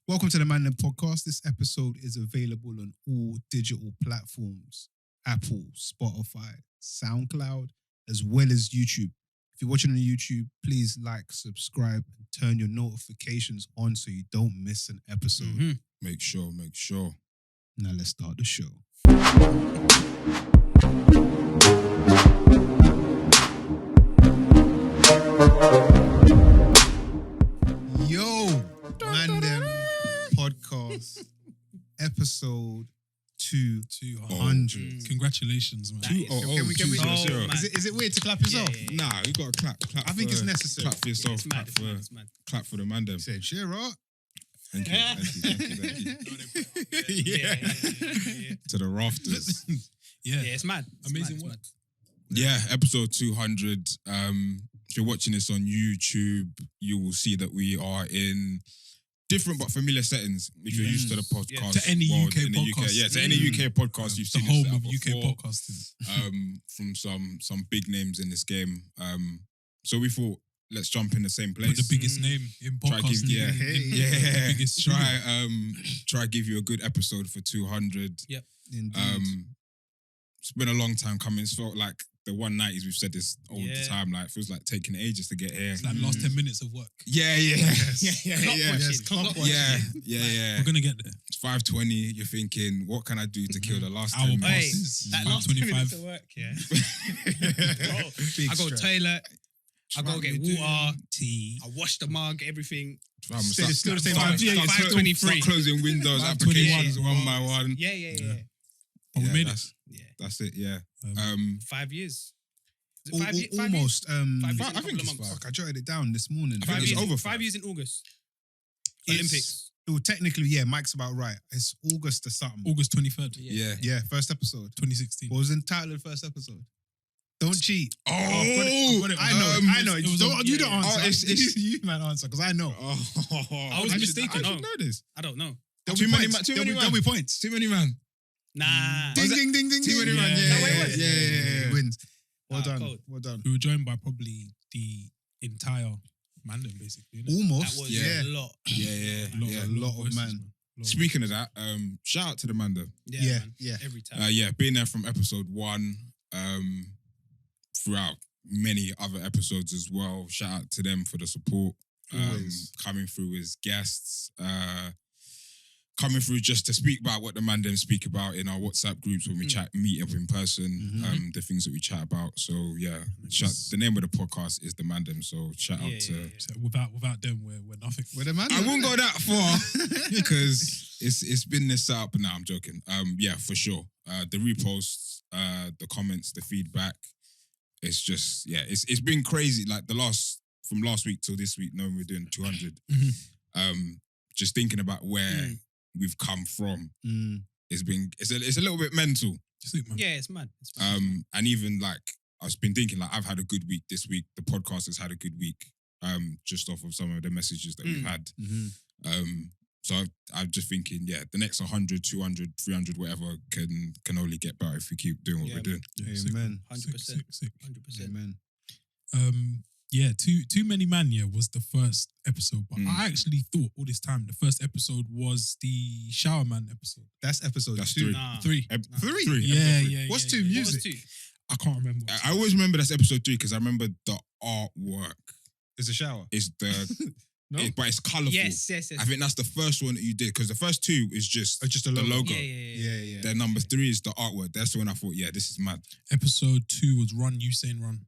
Welcome to the Mandem podcast. This episode is available on all digital platforms: Apple, Spotify, SoundCloud, as well as YouTube. If you're watching on YouTube, please like, subscribe, and turn your notifications on so you don't miss an episode. Mm-hmm. Make sure. Now let's start the show. Yo, Mandem podcast, episode 200. Congratulations, man. Can we- zero. man. Is it weird to clap yourself? Yeah. Nah, you got to clap. I think it's necessary. Clap for yourself. It's mad. Clap for the Mandem. Said, cheer up. Thank you. Yeah. To the rafters. Yeah, it's mad. Amazing It's work. mad. Yeah, episode 200. If you're watching this on YouTube, you will see that we are in different but familiar settings. If you're used to the podcast, To any world UK in the podcast. Yeah, to any UK podcast, you've The seen home this of setup UK before. podcasting. From some big names in this game. So we thought, let's jump in the same Put place. the biggest name in Try give- podcasting. yeah. The biggest studio. try give you a good episode for 200. Indeed. It's been a long time coming. It's felt like the 190s. We've said this all the Yeah. time. Like, it feels like taking ages to get here. It's like last 10 minutes of work. Yeah. Clock watching. Yeah. We're gonna get there. It's 5:20. You're thinking, what can I do to kill the last Hour 10 past. minutes? It's That last 10 minutes 5:25. of work, yeah. Big I go stress. toilet, I go get water, Tea. I wash the mug, everything. Fam, Still- still the same start- time. start- Yeah, start- 5:23. start closing windows, 5:21. applications one by one. Yeah. But we Yeah, made it. that's- Yeah. That's it, yeah. 5 years. Is it Al- 5 years? almost. 5 years in I a think couple of it's months. Fuck, I jotted it down this morning. I think 5 it's years, over 5 years in August. It's- Olympics. Well, technically, yeah, Mike's about right. It's August or something. August 23rd, Yeah. Yeah, first episode. 2016. What was the title of the first episode? Don't cheat. Oh, I know. it was Don't, on- you yeah, don't yeah. answer. Oh, it's- you man answer because I know. I was mistaken. I should know this. I don't know. There'll Too be many points. man- too There'll many be- man. there'll be points. Too many, man. Nah. Ding, ding, ding, ding, Too ding. many man. Yeah. Yeah, No, yeah, wait, yeah. Wins. Well Ah, done. cold. Well done. We were joined by probably the entire Mandem, basically. innit? Almost. That was Yeah. a lot. Yeah. A lot of voices, man. Lot of Speaking of that, shout out to the Mandem. Yeah. Man. Yeah. Every time. Yeah, being there from episode 1, throughout many other episodes as well. Shout out to them for the support. Always. Coming through as guests, coming through just to speak about what the Mandem speak about in our WhatsApp groups when we meet up in person, Mhm. the things that we chat about. So yeah, the name of the podcast is the Mandem. So shout out to. Yeah. So without them, we're nothing. With the man. I won't go that far because it's been this setup. No, I'm joking. Yeah, for sure. The reposts, the comments, the feedback. It's just it's been crazy. Like from last week till this week, knowing we're doing 200. Just thinking about where we've come from. It's a little bit mental. Yeah, it's mad. It's mad. And even like I've been thinking like I've had a good week this week. The podcast has had a good week. Just off of some of the messages that we've had. So I'm just thinking, the next 100, 200, 300, whatever can only get better if we keep doing what Yeah, we're doing. Amen. 100%. Sick. 100%. Amen. Yeah, too many man. Yeah, was the first episode, but I actually thought all this time the first episode was the Shower Man episode. That's episode That's 2. 3. Nah. 3. Three? Yeah. What's yeah, two yeah. What was music? 2? I can't remember. I always remember that's episode 3 because I remember the artwork It's a shower. is the No? but it's colourful. Yes. I think that's the first one that you did because the first 2 is just Just a the logo. logo. Yeah. Then number 3 is the artwork. That's when I thought, this is mad. Episode 2 was Run Usain Run.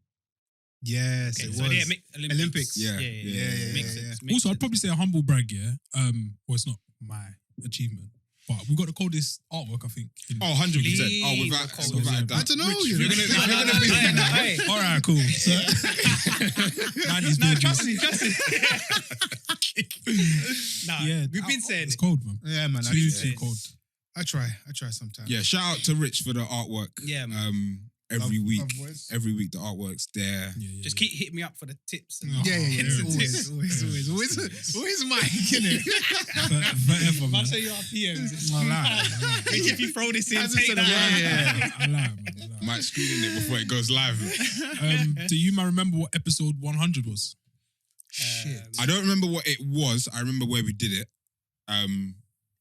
Yes, Okay, it so was. yeah, Olympics. Yeah. Makes Yeah. sense. Also, I'd probably say a humble brag. Yeah. Well, it's not my achievement, but we got the coldest artwork, I think. Oh, 100%. Oh, without a doubt. I don't know. Rich, you you're know. gonna be Hey, All right, cool. So, 90s no, babies. trust me. Nah, Yeah, we've been saying it's it. cold, man. Yeah, man. Too cold. I try sometimes. Yeah, shout out to Rich for the artwork. Yeah, man. Every Love- week. love boys. Every week the artwork's there. Yeah. Just keep hitting me up for the tips. And Yeah. hints and Always, tips. always Mike, innit? Forever, man. I'll show you our PMs. I lie. If you throw this in, As take instead that. of- Yeah, I lie, man. I lie. Might screen it before it goes live. Do you man remember what episode 100 was? Shit. I don't remember what it was. I remember where we did it.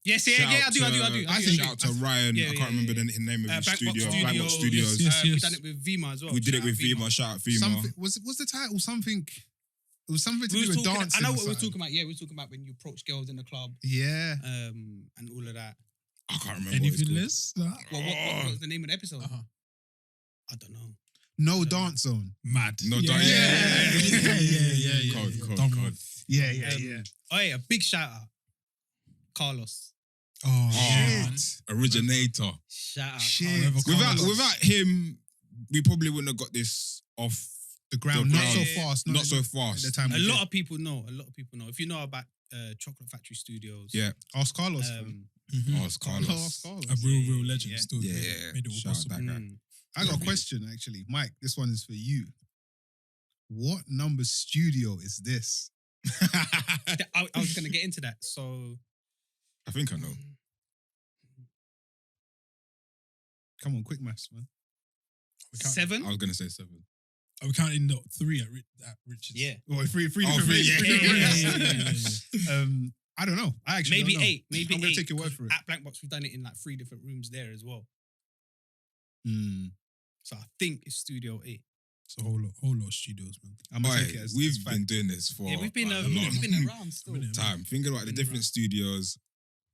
Yes, Shout I do. I think shout out to Ryan. Yeah, I yeah, can't remember yeah. the name of his Black Box studio. Studios. Black Box Studios. Yes. We've done it with Vima as well. We did it Shout with out Vima. Shout out Vima. Something was the title something? It was something to We do was with talking, dancing. I know or what we were something. talking about. Yeah, we were talking about when you approach girls in the club, Yeah. and all of that. I can't remember. Anything what it's less? Well, what was the name of the episode? Uh-huh. I don't know. No dance zone. Mad. No, yeah. don't- Yeah. Code. Done well. Yeah, Oh yeah, a big shout out, Carlos. Oh, called. Shit. Originator. Shout out. Shit. Carlos. Without him, we probably wouldn't have got this off The ground, The not ground. so fast. not so at fast. the time. A lot of people know. If you know about Chocolate Factory Studios. Yeah. Ask Carlos. fam. Mhm. Oh, it's Carlos. Ask Carlos. A real legend Yeah. still. Yeah. Made it all Shout out possible. that guy. Mm. I got a question actually, Mike. This one is for you. What number studio is this? I was gonna get into that. So I think I know. Come on, quick maths, man. We can't- 7. I was gonna say 7. Are we counting the 3 at Richards? Yeah. Oh, three Oh, different three, rates, yeah, three different yeah, rates. yeah. I don't know. I actually Maybe don't know. 8. Maybe I'm gonna 8. take your word for it. At Black Box, we've done it in like 3 different rooms there as well. Mm. So I think it's Studio 8. It's a whole lot of studios, man. I'm gonna Oi, take it as we've fact. been doing this for Yeah, we've been a we've been long around still. Minute. time. Thinking about the Been different around. studios,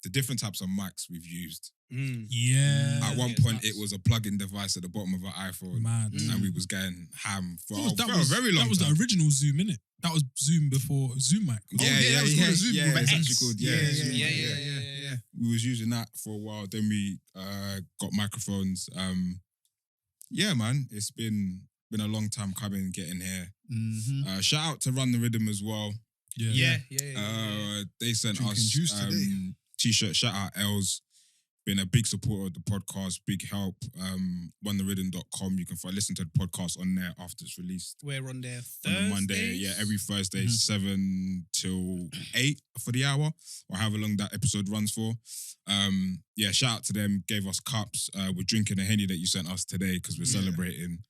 the different types of mics we've used. Mm. Yeah. At one it's point, nuts. it was a plug-in device at the bottom of our iPhone, Mad. Mm. and we was going ham for, That for a very long That was time. the original Zoom, innit? That was Zoom before Zoom mic. Oh, yeah, it was called a Zoom with an it's X. actually called, Yeah. We was using that for a while. Then we got microphones. Yeah, man, it's been a long time coming, getting here. Mhm. Shout out to Run the Rhythm as well. Yeah. They sent Drinking us juice today. t-shirt. Shout out Els. Been a big supporter of the podcast, big help. RunTheRhythm.com. You can listen to the podcast on there after it's released We're on there on a Monday. Thursdays? Yeah, every Thursday, Mhm. 7 till 8 for the hour, or however long that episode runs for. Yeah, shout out to them. Gave us cups. We're drinking a Henny that you sent us today because we're Yeah. celebrating.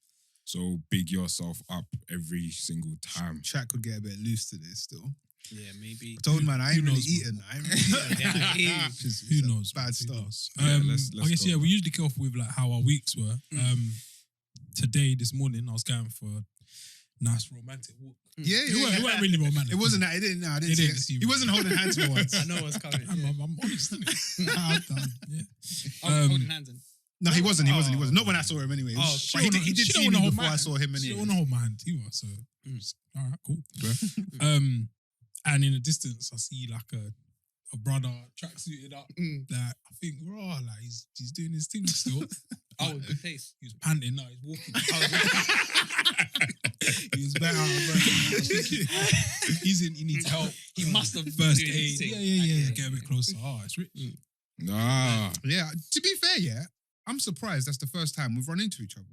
So big yourself up every single time. Chat could get a bit loose today still. Yeah, maybe. I told man I ain't Who really knows, man? eaten. I ain't really eaten. Yeah, Which is- Who it's a knows? Bad man? Who stuff. knows? Yeah, let's I guess, go, we man. usually kick off with like how our weeks were. Today, this morning, I was going for a nice romantic walk. Yeah, It weren't really romantic. It wasn't that. I didn't. No, I didn't It see didn't it. seem- He wasn't holding hands for once. I know what's coming. I'm, Yeah. I'm honest, innit? Yeah. Oh, holding hands in. No, he wasn't. He wasn't. He Oh. wasn't. Not when I saw him anyway. Oh, But he did she see don't me wanna hold before my I saw him She anyway. don't want to hold my hand either, so Mm. all right, cool. And in the distance, I see like a brother tracksuited up. Mm. That I think, like he's doing his thing still. Oh, good taste. He was panting. No, he's walking. Oh, He was better. He's in. He needs help. He must have First been doing his aid. thing. Yeah. Get a bit closer. Oh, it's rich. Ah, Yeah. To be fair, yeah, I'm surprised. That's the first time we've run into each other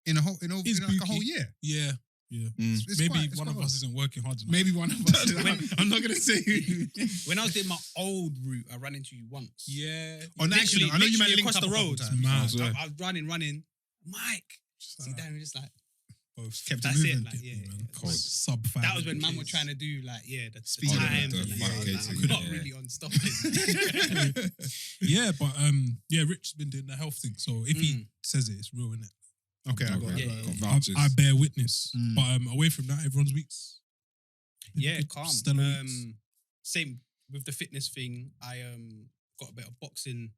in a whole in It's like a spooky. whole year. Yeah. It's Maybe quite- it's one of quite us isn't working hard enough. Maybe one of us. I'm not gonna say who. When I was doing my old route, I ran into you once. Yeah. On accident. I know you might link across up the a couple road. times. Mad. I swear. I was running. Mike. Just See, like Darren just like, both. Kept it that's moving. it. Like, yeah. Cold. Sub 5. That was when man were trying to do like, the Speed time. limit, the yeah, 5K like, thing, I'm not yeah. really on stopping. Yeah, but Rich has been doing the health thing. So if he says it, it's real, innit? Okay, I got Okay. it. Yeah, Got I, vouchers. I bear witness. Mm. But away from that, everyone's weeks. Yeah, Good, calm. stellar weeks. Same with the fitness thing. I got a bit of boxing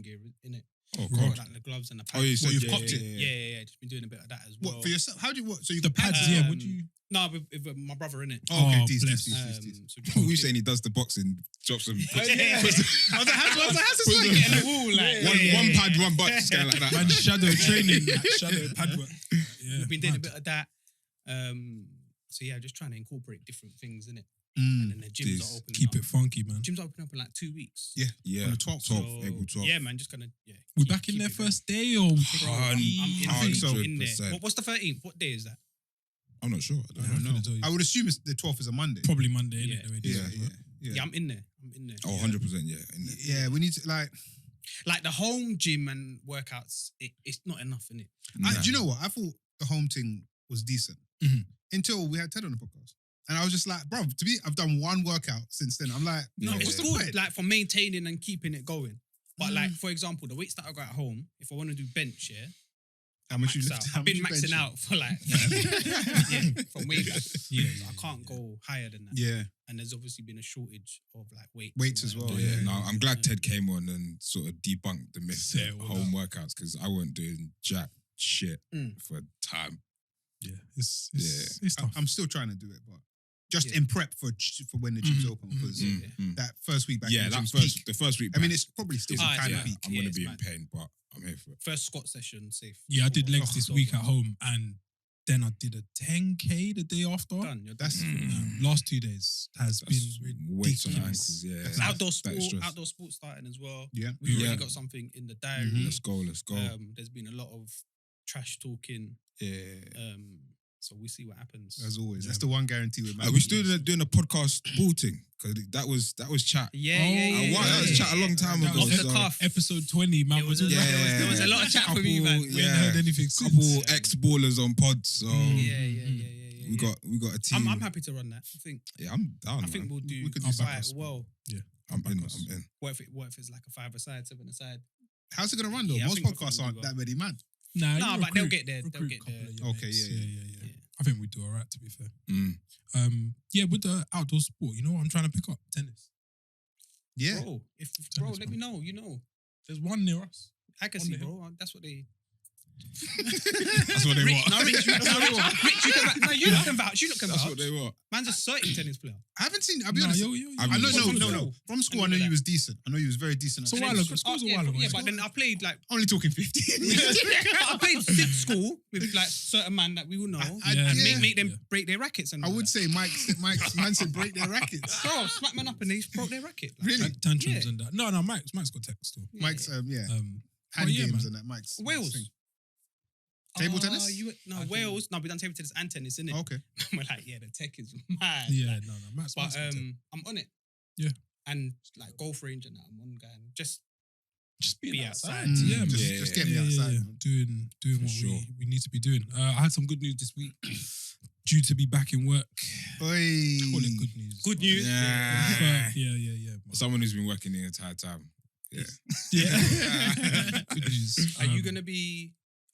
gear in it. Oh, Right. God. Like the gloves and the Oh, pads. you said you've yeah, copped yeah, it? yeah, Yeah. Just been doing a bit of that as well. What for yourself? How do you what? So you The got pads, pads? yeah. Would you? No, with my brother in it. Oh, okay, Oh, these. bless. So Who you saying he does the boxing, drops them? Oh, yeah. puts- I was like, how's this Put working? the- In the wall, like one pad, one butt, just going like that. Man, shadow training, like shadow pad work. Yeah, We've been doing a mad. bit of that. So yeah, just trying to incorporate different things in it. Mm. And then the gyms Jeez. are opening Keep up. it funky, man. Gyms are opening up in like 2 weeks. Yeah. Yeah, On the 12th. 12th, April 12th. Yeah, man, just gonna We're keep- back in keep there it going. first day or Bro, I'm in, I think so. in there. 100%. What's the 13th? What day is that? I'm not sure. I don't I know. don't know. No. tell you. I would assume it's the 12th is a Monday. Probably Monday, Yeah. innit? the way it is. Yeah. Yeah, I'm in there. Oh, 100%, yeah. In there. Yeah, we need to like. Like the home gym and workouts, it's not enough in it. Nah. Do you know what? I thought the home thing was decent Mhm. until we had Ted on the podcast. And I was just like, bro, I've done one workout since then. I'm like, No, no, it's what's the good, point? like for maintaining and keeping it going. But like, for example, the weights that I got at home, if I want to do bench, yeah, How much you max lift? out. How I've much been you maxing benching? out for like, from way back. Yeah, So I can't go higher than that. Yeah, And there's obviously been a shortage of like weights. Weights and as well, whatever. Yeah, yeah. no, I'm glad Ted came on and sort of debunked the myth Set of it all home workouts because I wasn't doing jack shit Mm. for time. yeah, it's tough. I'm still trying to do it, but just Yeah. in prep for when the gym's Mhm, open mhm. because Yeah. that first week back, Yeah, in the that gym's first peak. the first week. I mean, back, it's probably still Ah, kind yeah. of peak. I'm Yeah, gonna it's be in mad. pain, but I'm here for it. First squat session, safe. Yeah, I did legs Oh, this so week at much. home, and then I did a 10K the day after. Done. You're That's done. Last 2 days has That's been weights on the ridiculous. ankles. Yeah, That's Outdoor that is sport, stress. outdoor sports starting as well. Yeah. We've Yeah. already got something in the diary. Mhm. Let's go. Let's go. There's been a lot of trash talking. Yeah. So we see what happens. As always, Yeah. that's the one guarantee with Are we still doing a podcast ball thing? Because that was chat. Yeah, Oh, yeah, yeah. That was yeah, chat a long time That ago. was Off the so- cuff. Episode 20, man. There was a lot of chat from you, man. We ain't heard anything since. Couple ex ballers on pods. So Yeah. we got a team. I'm happy to run that. I think down. I think man. we'll do We could do quite something. well. I'm in. back us. I'm in. What if it's like a 5-a-side, 7-a-side? How's it gonna run though? Yeah, I Most think podcasts we'll aren't do that many, man. Nah, No, you but they'll recruit- get there. They'll recruit get a couple there. of your Okay, mates. yeah. Yeah. I think we do all right, to be fair. Mm. Yeah, with the outdoor sport, you know what I'm trying to pick up? Tennis. Yeah. Bro, if Tennis, let man. me know. You know, There's one near us. I can On see, the bro. That's what they. That's what they want. No, Rich, you can vouch. You can That's vouch. what they want. Man's a certain tennis player. I haven't seen. I'll be Nah, honest. yo. I I know, From no. From school, I know you was decent. I know you was very decent. So at a school. while ago. School's a while ago. Yeah, but then I played like Only talking 15. I played sit school with like certain man that we all know. Yeah. And make them Yeah. break their rackets. And I all would that. say Mike's man said break their rackets. Bro, smack man up and they broke their racket. Like, Really? Tantrums Yeah. and that. No, Mike's got tech still. yeah. Mike's hand yeah, games man. and that. Mike's Wales. thing. Table tennis? Wales. No, we done table tennis and tennis, innit? Okay. We're like, yeah, the tech is mad. Yeah, Like, no, Mike's but got tech. I'm on it. Yeah. And like golf range and that, I'm on going. Just Just be being outside. outside. Yeah, man. Just get me outside. man. Doing For what sure. we need to be doing. I had some good news this week. Due to be back in work. Oi. Call it good news. Good news. Yeah. Yeah. man. Someone who's been working the entire time. Yeah. Yeah. Good news. Are you gonna be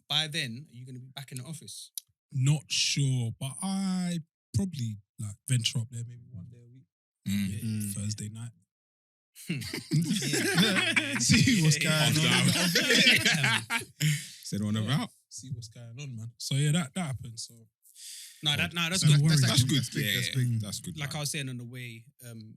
by then? Are you gonna be back in the office? Not sure, but I probably like venture up there maybe one day a week. Mm. Yeah, Mm. Thursday night. See what's going on. Said on about. See what's going on, man. So yeah, that happened. So That's So good. worry. That's good. That's big. Yeah, That's yeah. big. That's good. Like I man. was saying on the way,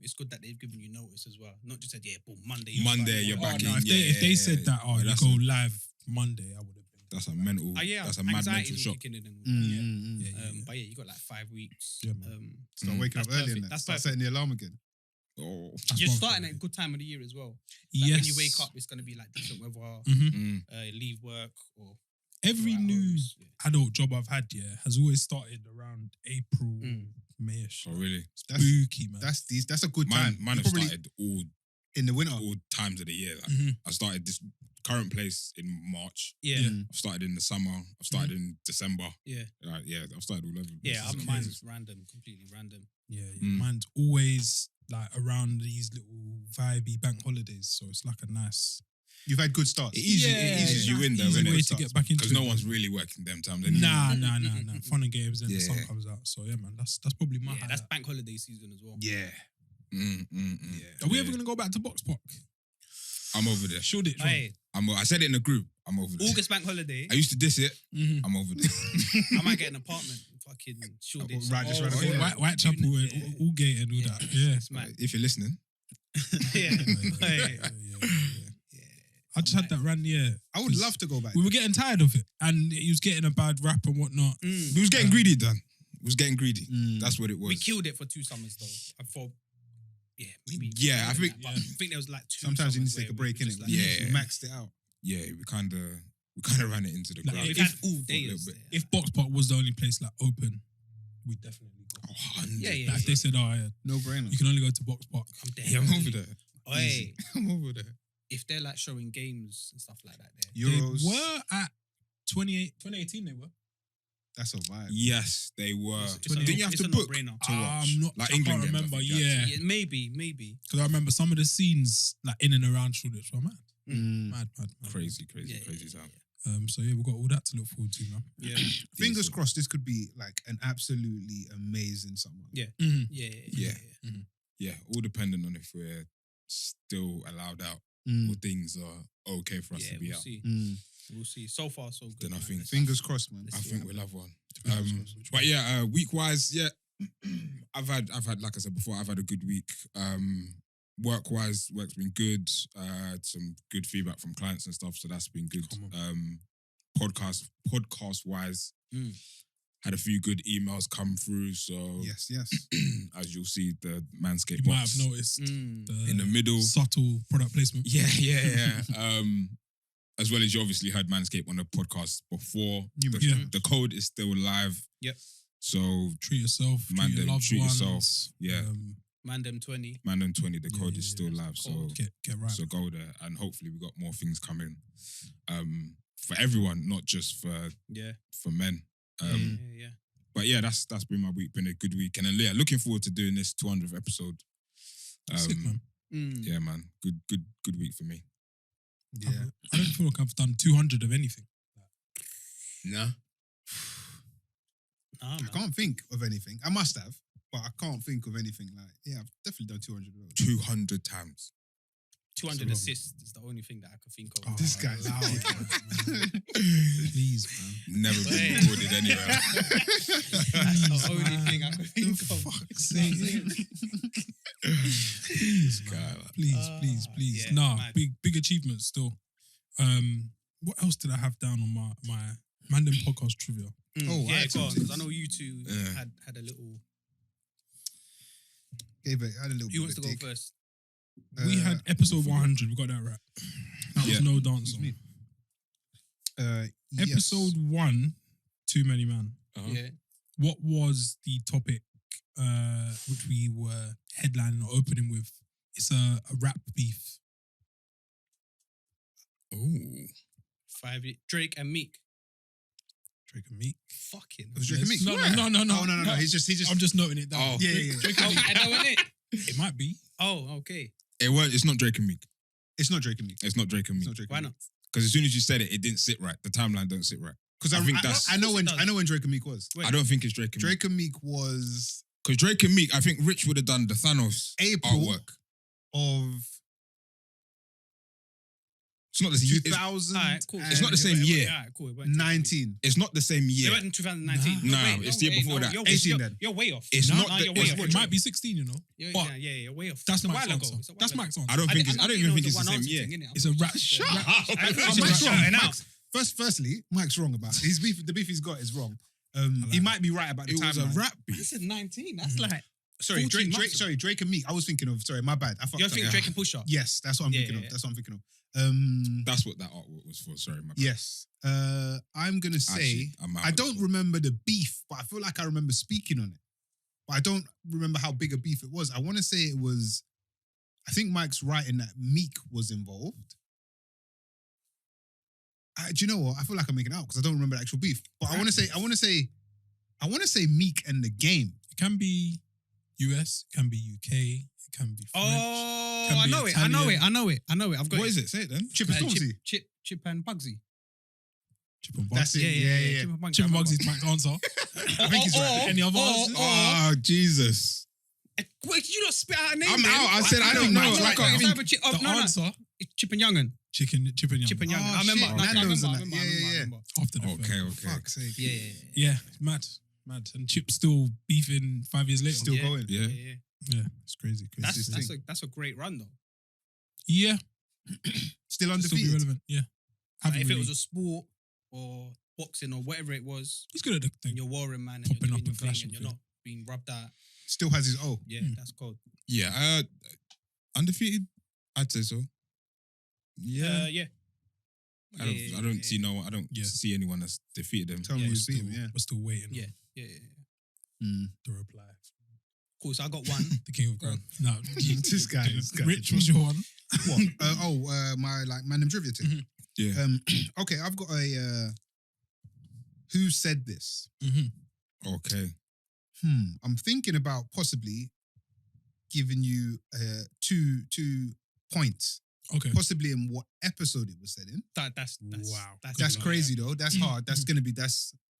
it's good that they've given you notice as well. Not just said, yeah, boom, Monday. Monday, you're Oh, back no, in. if they said that, Yeah, you that's go a- live Monday, I would have been. That's a mental. Yeah, That's a mad mental anxiety's shock. kicking in and all Mm, that. mm, mm. Yeah. But yeah, you got like 5 weeks. Yeah, man. Start waking up That's early perfect. and that. That's Start perfect. setting the alarm again. Oh. That's You're one starting thing. at a good time of the year as well. Like Yes. when you wake up, it's going to be like decent weather, Mhm. leave work or Every or at new home. Yeah. adult job I've had, has always started around April, Mm. Mayish. Oh, really? Spooky, man. That's a good Mine time. have Probably started all in the winter. times of the year. Like, Mhm. I started this current place in March. Yeah. Mm. I've started in the summer. I've started in December. Yeah. Yeah, I've started all over. the Yeah, place. mine's random, completely random. Yeah. Mm. Mine's always like around these little vibey bank holidays, so it's like a nice. You've had good starts. It eases you in though, easy innit? way to get back into Because it, no man. one's really working them times. Anyway. Nah. Fun and games, then the sun Yeah. comes out. So yeah, man, that's probably my. Yeah, that's highlight. bank holiday season as well. Yeah. Are we ever gonna go back to Box Park? I'm over there. Should it? Hey, I said it in the group. I'm over there. August bank holiday, I used to diss it. Mhm. I'm over there. I might get an apartment. Fucking Shoreditch. Right, just right Oh, over there. Whitechapel and Yeah. Allgate and all Yeah. that. Yeah. It's mad. If you're listening, Yeah. Yeah. I just had that run, I would love to go back. We were getting tired of it, and he was getting a bad rap and whatnot. we was getting greedy, Dan. We was getting greedy. Mm. That's what it was. We killed it for 2 summers though. I thought, yeah, maybe. Yeah, I more than think- that, but I think there was like 2. Sometimes you need to summers take a where we break in was it. just like- Yeah. You maxed it out. Yeah, we kind of ran it into the Like, ground. We've if- had all for a little days. bit. there. If Box Park was the only place like open, we'd definitely go. Oh, 100. Yeah. Like, if they said, "Oh, yeah, No brainer. you can only go to Box Park," I'm dead. Yeah, I'm over there. Oi, Easy. I'm over there. if they're like showing games and stuff like that there. Euros. they were at 2018. They were. That's a vibe. Yes, they were. It's a Didn't you have it's to a book no-brainer. to watch? I'm not. Like I England can't games, I remember. think you had to. Yeah, Yeah, maybe. because I remember some of the scenes like in and around Shoreditch were mad, Mm. mad. Crazy Yeah, sound. So yeah, we've got all that to look forward to, man. Yeah. Fingers Decent. crossed, this could be like an absolutely amazing summer. Yeah. Mhm. Yeah. Yeah, all dependent on if we're still allowed out Mm. or things are okay for us Yeah, to be we'll out. see. Mm. We'll see. So far, so good. Then I man. think- Let's- Fingers crossed, man. let's I see think what we'll have one. Depends which But one. yeah, week wise, yeah, I've had like I said before, I've had a good week. Work wise, work's been good. Some good feedback from clients and stuff, so that's been good. Come on. Podcast wise, had a few good emails come through. So Yes, yes. as you'll see, the Manscaped You might box have noticed Mm. in the middle. subtle product placement. Yeah. As well as you obviously heard Manscaped on the podcast before. Numerous Yeah. times. The code is still live. Yep. So Treat yourself. Man, treat your then loved treat ones. yourself. Yeah. Mandem 20. Mandem 20, the Yeah, code yeah, is yeah, still that's live. the So code. Get right. so go there, and hopefully we got more things coming. For everyone, not just Yeah. for men. Yeah. But yeah, that's been my week. Been a good week, and yeah, looking forward to doing this 200th episode. Sick, man. Mm. Yeah, man, good week for me. Yeah. I don't feel like I've done 200 of anything. Nah, Nah, I man. can't think of anything. I must have, but I can't think of anything like. Yeah, I've definitely done 200 of those. 200 times. 200 That's a lot. assists is the only thing that I can think of. Oh, This guy's loud, man. Please, man. Never been Wait. recorded anywhere. That's the only thing I can think of. Fuck's sake. Please, man. Please. Yeah, Nah, mad. big achievements still. What else did I have down on my Mandem podcast trivia? Oh, I yeah, had go on. something. 'Cause I know you two Yeah. had a little. Gave it. Had a little. Who bit wants to of go dig. first? We had episode 100. We got that right. That Yeah. was no dance Excuse song. me. Episode 1, Too Many Man. Uh-huh. Yeah. What was the topic which we were headlining or opening with? It's a rap beef. Oh, Drake and Meek. Drake and Meek. Fucking. Was Drake and Meek? No. Oh no. He's just. I'm just noting it down. Oh. Yeah. Drake Oh, and Meek. I know it. It might be. Oh, okay. it's not Drake and Meek. It's not Drake and Meek. It's not Drake and It's Meek. not Drake. Why and not? Meek. Because as soon as you said it, it didn't sit right. The timeline don't sit right. Because I I think that's- I know when Of course it I know when Drake and Meek was. Wait. I don't think it's Drake and Meek. Drake and Meek was Because Drake and Meek, I think Rich would have done the Thanos April artwork. of It's not the it's, 2000. Alright, cool. It's not the same year. Alright, cool. It weren't 19. it's not the same It year. went in 2019. Nah, it's the year before that. You're, 18 you're, then. you're way off. It's No, not no, the- you're way it's off. what It might be 16, you know. You're way off. That's It's a Mike's while ago. answer. It's a while That's ago. Mike's answer. I don't think it's. I don't even think it's the one same answer year. thing, innit? It's a rap. Shut up. I thought Mike's you were wrong. shouting out. Firstly, Mike's wrong about his beef. The beef he's got is wrong. He might be right about the It was a timeline. rap I beat. said 19. That's like. Sorry, 14 Drake. months ago. Sorry, Drake and Meek. I was thinking of. Sorry, my bad. I fucked You're up. thinking Drake and Pusha. Yes, that's what I'm Yeah, thinking yeah, of. That's what I'm thinking of. That's what that artwork was for. Sorry, my bad. Yes. I'm gonna say Actually, I'm out I of don't this one. remember the beef, but I feel like I remember speaking on it. But I don't remember how big a beef it was. I want to say it was. I think Mike's right in that Meek was involved. Do you know what? I feel like I'm making it out because I don't remember the actual beef. But I want to say Meek and the Game. It can be US, it can be UK, it can be French. Oh, Can I be know it. Italian. I know it. I've got What is it? Say it then. Chip and Stormzy. Chip and Bugsy. Chip and That's Bugsy. it. Yeah. Chip and Bugsy. Chip and I remember. Bugsy's Mike's answer. I think he's right. Any other or- answers? Oh Jesus! Wait, you not spit out a name. I'm man. out. I said I don't know. It's Like, like, I it's think either Chip, The answer, It's Chip and Young'un. Chip and Young. Chip and Young'un. Oh, I remember. shit. No, I Nando's remember. I and that. remember. I Yeah. remember. After the Okay, film. okay. Fuck's sake. Yeah. Yeah, mad. And Chip's still beefing 5 years later. Still going. Yeah. Yeah, it's crazy. That's a great run though. Yeah, Still still be undefeated. relevant. Yeah. Like, Haven't if it really- was a sport or boxing or whatever it was, He's good at the and thing. you're warring man and Popping you're up doing your and thing flashing and you're thing. not being rubbed out. Still has his O. Yeah, that's cold. Yeah. Undefeated. I'd say so. Yeah. Yeah. I don't see no. I don't Yeah. see anyone that's defeated them. Tell me Yeah, who's Still, beat him. Yeah. We're still waiting Yeah. on Yeah. the reply. Cool. So I got one. The King of Go on. Ground. No, This guy. Rich was your one. What? My like Mandem trivia thing. Mhm. Yeah. Okay, I've got a. who said this? Okay. I'm thinking about possibly giving you two points. Okay. Possibly in what episode it was said in. That's Wow. That's crazy though. That's hard. That's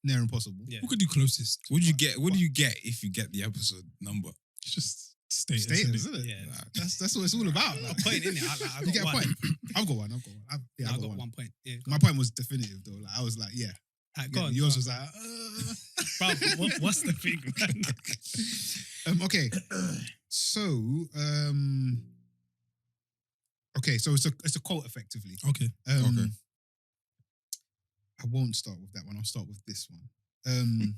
near impossible. Yeah. Who could do closest? What do you get? What do you get if you get the episode number? It's just status. Status, isn't it? isn't it? Yeah. That's what it's all about. A point, innit? I You got get a one. point. I've got one. I I've got 1 point. Yeah. My point was definitive though. Like I was like, yeah. Go on. Yours was like, Bruv, what's the thing? okay. So, okay. So it's a quote effectively. Okay. Okay. I won't start with that one. I'll start with this one.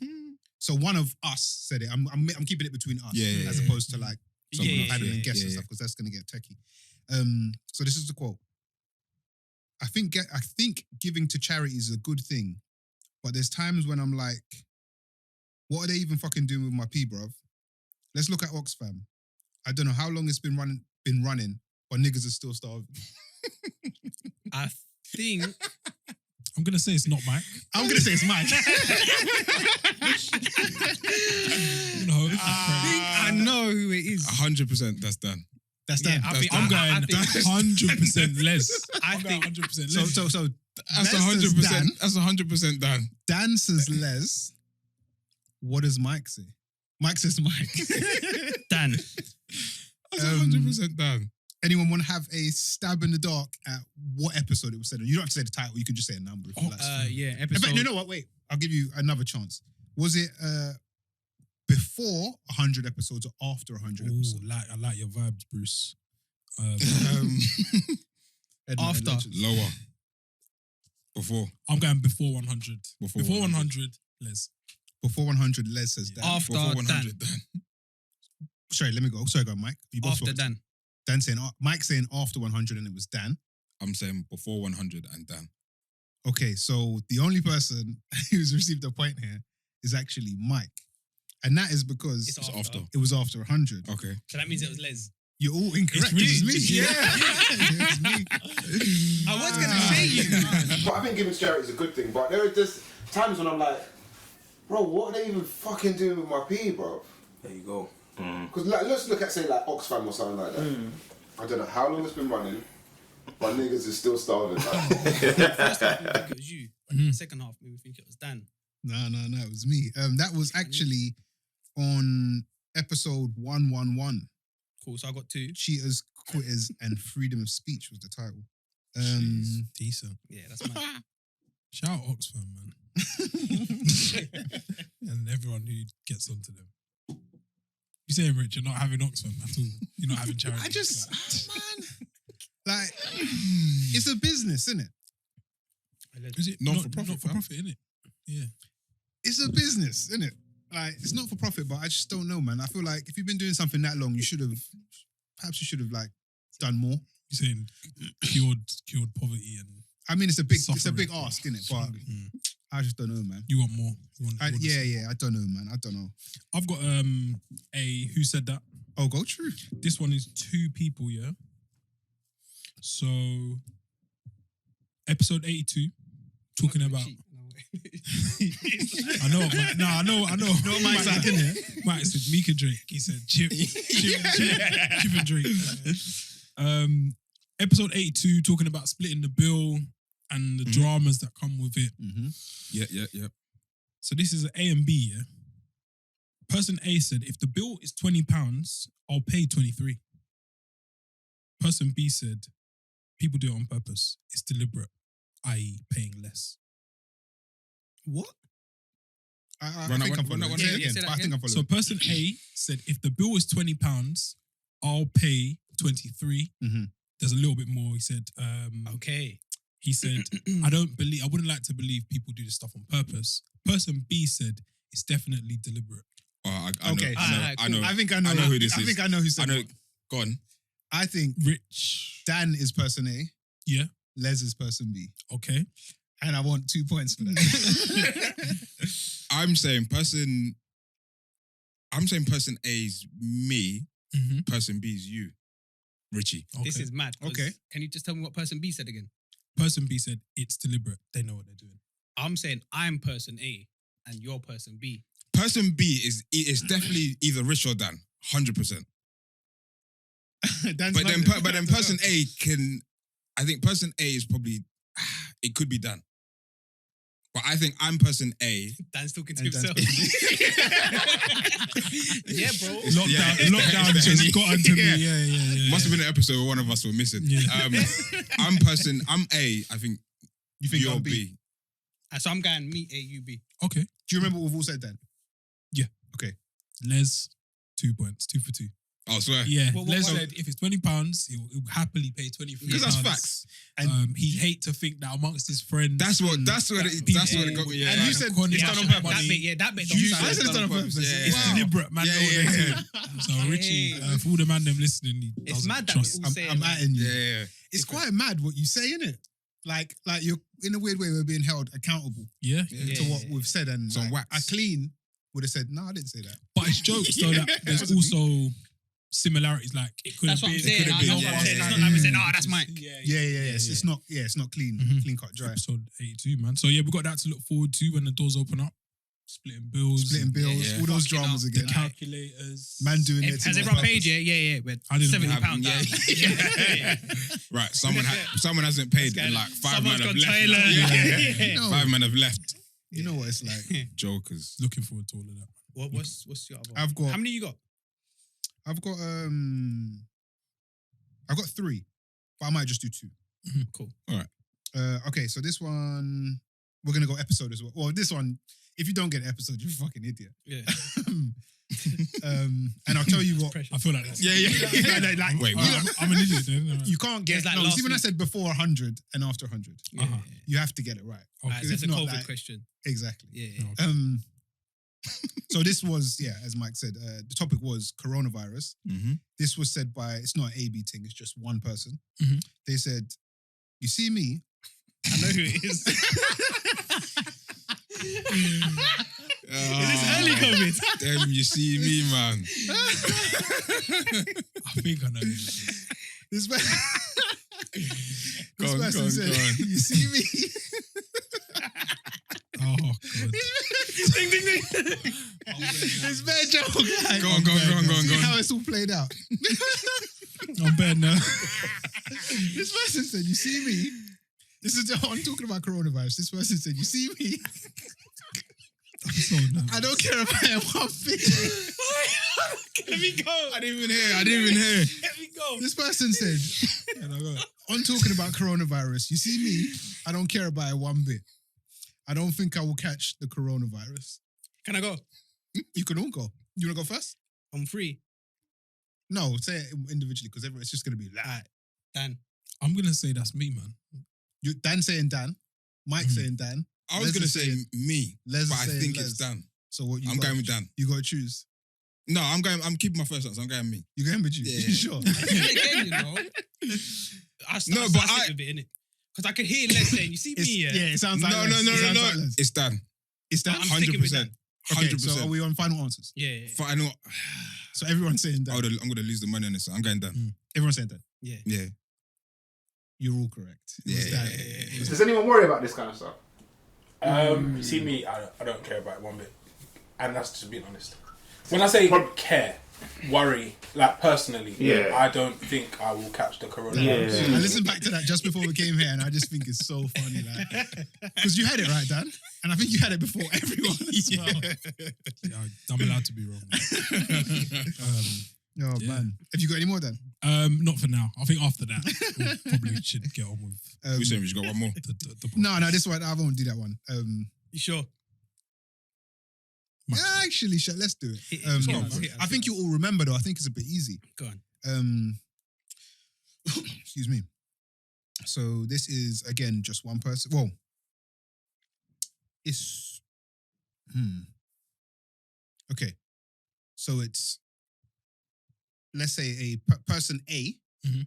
So one of us said it. I'm keeping it between us, Yeah, as yeah, opposed to like someone Yeah, I've had yeah, and guess yeah, and yeah. stuff because that's gonna get techie. So this is the quote. I think giving to charity is a good thing, but there's times when I'm like, what are they even fucking doing with my pee, bruv? Let's look at Oxfam. I don't know how long it's been running, but niggas are still starving. I think I'm gonna say it's not Mike. I'm gonna say it's Mike. No, I know who it is. 100%. That's done. That's Yeah, done. I think- I'm going I think- 100% less. I think 100% less. So That's Les says 100%. Dan. That's 100% done. Dan says Les. What does Mike say? Mike says Mike. Dan. That's 100% done. Anyone want to have a stab in the dark at what episode it was said on? You don't have to say the title. You can just say a number. If you like. Yeah, In episode. fact, you know what? Wait, I'll give you another chance. Was it before 100 episodes or after 100 Ooh, episodes? I like your vibes, Bruce. After. Lower. Before. I'm going before 100. Before Before 100. 100, Les. Before 100, Les says Dan. After Before Dan. 100 done. Sorry, let me go. Sorry, go, Mike. You both After spoke. Dan. Dan saying Mike saying after 100 and it was Dan. I'm saying before 100 and done. Okay, so the only person who's received a point here is actually Mike. And that is because It's It's after. after. it was after 100. Okay. So that means it was Les. You're all incorrect. It's It me. was me. Yeah. It's me. I was going to say you. But I think giving to charity is a good thing. But there are just times when I'm like, bro, what are they even fucking doing with my pee, bro? There you go. Because like, let's look at, say, like Oxfam or something like that. I don't know how long it's been running, but niggas is still starving. Like. First half, we think it was you. But the second half, we think it was Dan. No, it was me. That was actually on episode 111. Cool. So I got 2. Cheaters, Quitters, and Freedom of Speech was the title. Decent. Yeah, that's mine. Shout out Oxfam, man. And everyone who gets onto them. You saying, Rich, you're not having Oxfam at all. You're not having charity. I just, Like, man, like, it's a business, isn't it? is it Non-for-profit, Not for profit, isn't it? Yeah. It's a business, isn't it? Like, it's not for profit, but I just don't know, man. I feel like if you've been doing something that long, you should have like done more. You're saying cured poverty and I mean, it's a big suffering. ask, isn't it? But Mm. I just don't know, man. You want more. You want Yeah, I don't know, man. I don't know. I've got a who said that. Oh, go true. This one is 2 people, yeah. So episode 82, talking about I know, man. No, I know. know what Mike said, didn't it? Mike said Meek and Drake. He said Chip and Drake. Episode 82, talking about splitting the bill and the dramas that come with it. Mm-hmm. Yeah. So this is an A and B, yeah? Person A said, if the bill is £20, I'll pay 23. Person B said, people do it on purpose. It's deliberate, i.e. paying less. What? I Run that think one- I'm run that following. one Say it again. again. Say that I think I'm So following. person A said, if the bill is £20, I'll pay 23. Mhm. There's a little bit more. He said, Okay. he said, I wouldn't like to believe people do this stuff on purpose. Person B said, it's definitely deliberate. Oh, I Okay. know. Alright, I know. I think I know. I know who this I is. think I know who I said know. what. Go on. I think Rich. Dan is person A, Yeah. Les is person B. Okay. And I want 2 points for that. I'm saying person A is me. Mm-hmm. Person B is you, Richie. Okay. This is mad. 'cause Okay. Can you just tell me what person B said again? Person B said, it's deliberate. They know what they're doing. I'm saying I'm person A and you're person B. Person B is definitely either Rich or Dan, 100%. Dan's But not- then person A can. I think person A is probably. It could be Dan. But I think I'm person A. Dan's talking to And Dan's himself. Yeah, bro. Lockdown It's the just Henny. got onto me. Yeah. Yeah. Must have been an episode where one of us were missing. Yeah. I'm A. I think You think you're I'm B. B? So I'm going me A, you B. Okay. Do you remember what we've all said then? Les, 2 points, 2 for 2. I swear. Yeah. What- Les what- said if it's £20, he'll happily pay £23. Because that's facts. He'd hate to think that amongst his friends. That's what it got me. Yeah. And you said Cornish it's done on money. purpose. That bit You don't I sound. said it's done on purpose. Yeah. It's Wow. deliberate, man. Yeah, know what yeah, they yeah. do. So Richie, for all the man them listening, he It's doesn't mad that trust. we all say I'm it, atting you. Yeah. It's quite mad what you say, innit? Like you're in a weird way we're being held accountable Yeah. to what we've said, and Some like, wax. I clean would have said no, I didn't say that. But it's jokes though that there's Wasn't me. also similarities. Like it could That's have what I'm been. saying. It could have That's been. what I'm saying. It's Yeah. not like we said, "Oh, that's Mike." Yeah. It's not. Yeah, it's not clean, Mhm. clean cut, dry. Episode 82, man. So yeah, we got that to look forward to when the doors open up. Splitting bills. Splitting bills, Yeah. all those Fucking dramas up. The again. calculators. Man doing their Has thing on everyone paid? purpose. Yeah. We're I didn't £70 have- down. yeah. Right. Someone hasn't paid, and like five Someone's men have got left. Taylor. Yeah. No. 5 men have left. You know what it's like. Jokers. Looking forward to all of that. What's your other? I've got. How many you got? I've got 3, but I might just do 2. Cool. Okay, so this one we're gonna go episode as well. Well, this one, if you don't get an episode, you're a fucking idiot. Yeah. And I'll tell you what. I feel like that's. Like, Wait, I'm an idiot then. you can't get. It's like no, you last see when I week. said before 100 and after 100, Uh-huh. you have to get it right. Alright, Okay. so it's a If not, COVID like- question. Exactly. Yeah. No. So this was, as Mike said, the topic was coronavirus. Mm-hmm. This was said by, it's not an A/B thing, it's just one person. Mhm. They said, "You see me." I know who it is. Is this early COVID? Damn, you see me, man. I think I know. who this is. This man, Go on, person go on, said, go on. "You see me." Oh god. Ding, ding, ding. It's bad joke. Go on. See how it's all played out. I'm bad now. This person said, "You see me." This is I'm talking about coronavirus. This person said, "You see me." I'm so nervous. I don't care about one thing. Let me go. I didn't even hear. Let me go. This person said, And I go, "I'm talking about coronavirus. You see me. I don't care about it one bit. I don't think I will catch the coronavirus." Can I go? You can all go. You want to go first? I'm free. No, say it individually because it's just going to be like Alright. Dan. I'm gonna say that's me, man. you. Dan saying Dan, Mike saying Dan. I was Les gonna is say saying- me, Les but is I saying think Les. it's Dan. So what? I'm going with Dan. You got to choose. No, I'm keeping my first answer. I'm going me. You going with you? Yeah. You sure? Again, you know. No, but I- stick with it, innit? Because I could hear Les saying, "You see me, It's, yeah." it sounds like No, Les. It sounds like Les. It's Dan. It's Dan. I'm sticking with 100%. Okay, 100%. so are we on final answers? Yeah. Final. So everyone's saying Dan. I'm gonna lose the money on this. I'm going Dan. Everyone's saying Dan. Yeah. Yeah. You're all correct. It was Yeah, Dan. yeah, yeah, Does anyone worry about this kind of stuff? You see me, I don't care about it one bit. And that's just being honest. When I say care, worry, like personally, Yeah. I don't think I will catch the coronavirus. I listened back to that just before we came here, and I just think it's so funny, because you had it right, Dan, and I think you had it before everyone as well. Yeah, I'm allowed to be wrong. Oh Yeah. man, have you got any more, Dan? Not for now. I think after that, we probably should get on with We're saying we just got one more. the No, this one I won't do that one. You sure? Yeah, actually, let's do it. Hit it. Um, Hit us, hit us, I think hit you all remember though. I think it's a bit easy. Go on. Excuse me. So this is again just one person. Well, it's Okay, so it's let's say a person A Mhm.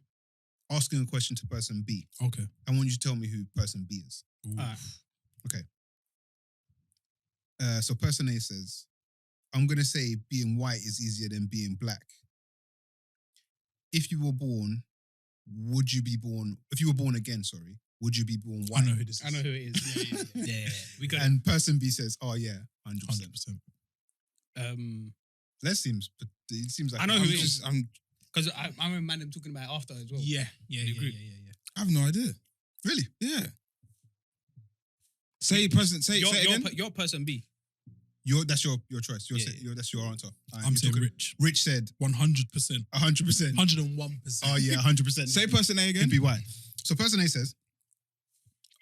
asking a question to person B. Okay. I want you to tell me who person B is. Ooh. Alright. So person A says, "I'm gonna say being white is easier than being black. If you were born would you be born if you were born again? Sorry, would you be born I white? know who this is. I know who it is. Yeah. We got And person B says, "Oh yeah, 100%." 100%. it. That seems, but it seems like I know I'm who it just, is. I'm, Because I remember Mandem talking about it after as well. Yeah, yeah, You yeah, agree? yeah. I have no idea. Really. Yeah. Say person. Say You're, it again. you're person B. That's your choice. Yeah. That's your answer. I'm saying Rich. Rich said 100%. 100%. 101%. Oh yeah, 100%. Say person A It'd again. be white. So person A says,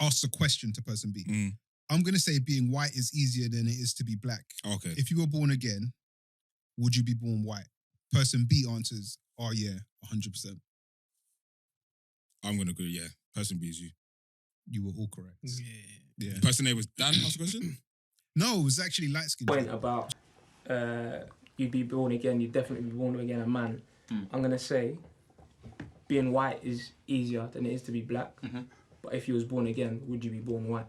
asks a question to person B. Mm. I'm gonna say being white is easier than it is to be black. Okay. If you were born again, would you be born white? Person B answers, oh yeah, 100%. I'm gonna agree. Yeah. Person B is you. You were all correct. Yeah. Yeah. Person A was Dan. Ask a question. No, it was actually light skin. Point about you'd be born again, you'd definitely be born again a man. I'm gonna say being white is easier than it is to be black. But if you was born again, would you be born white?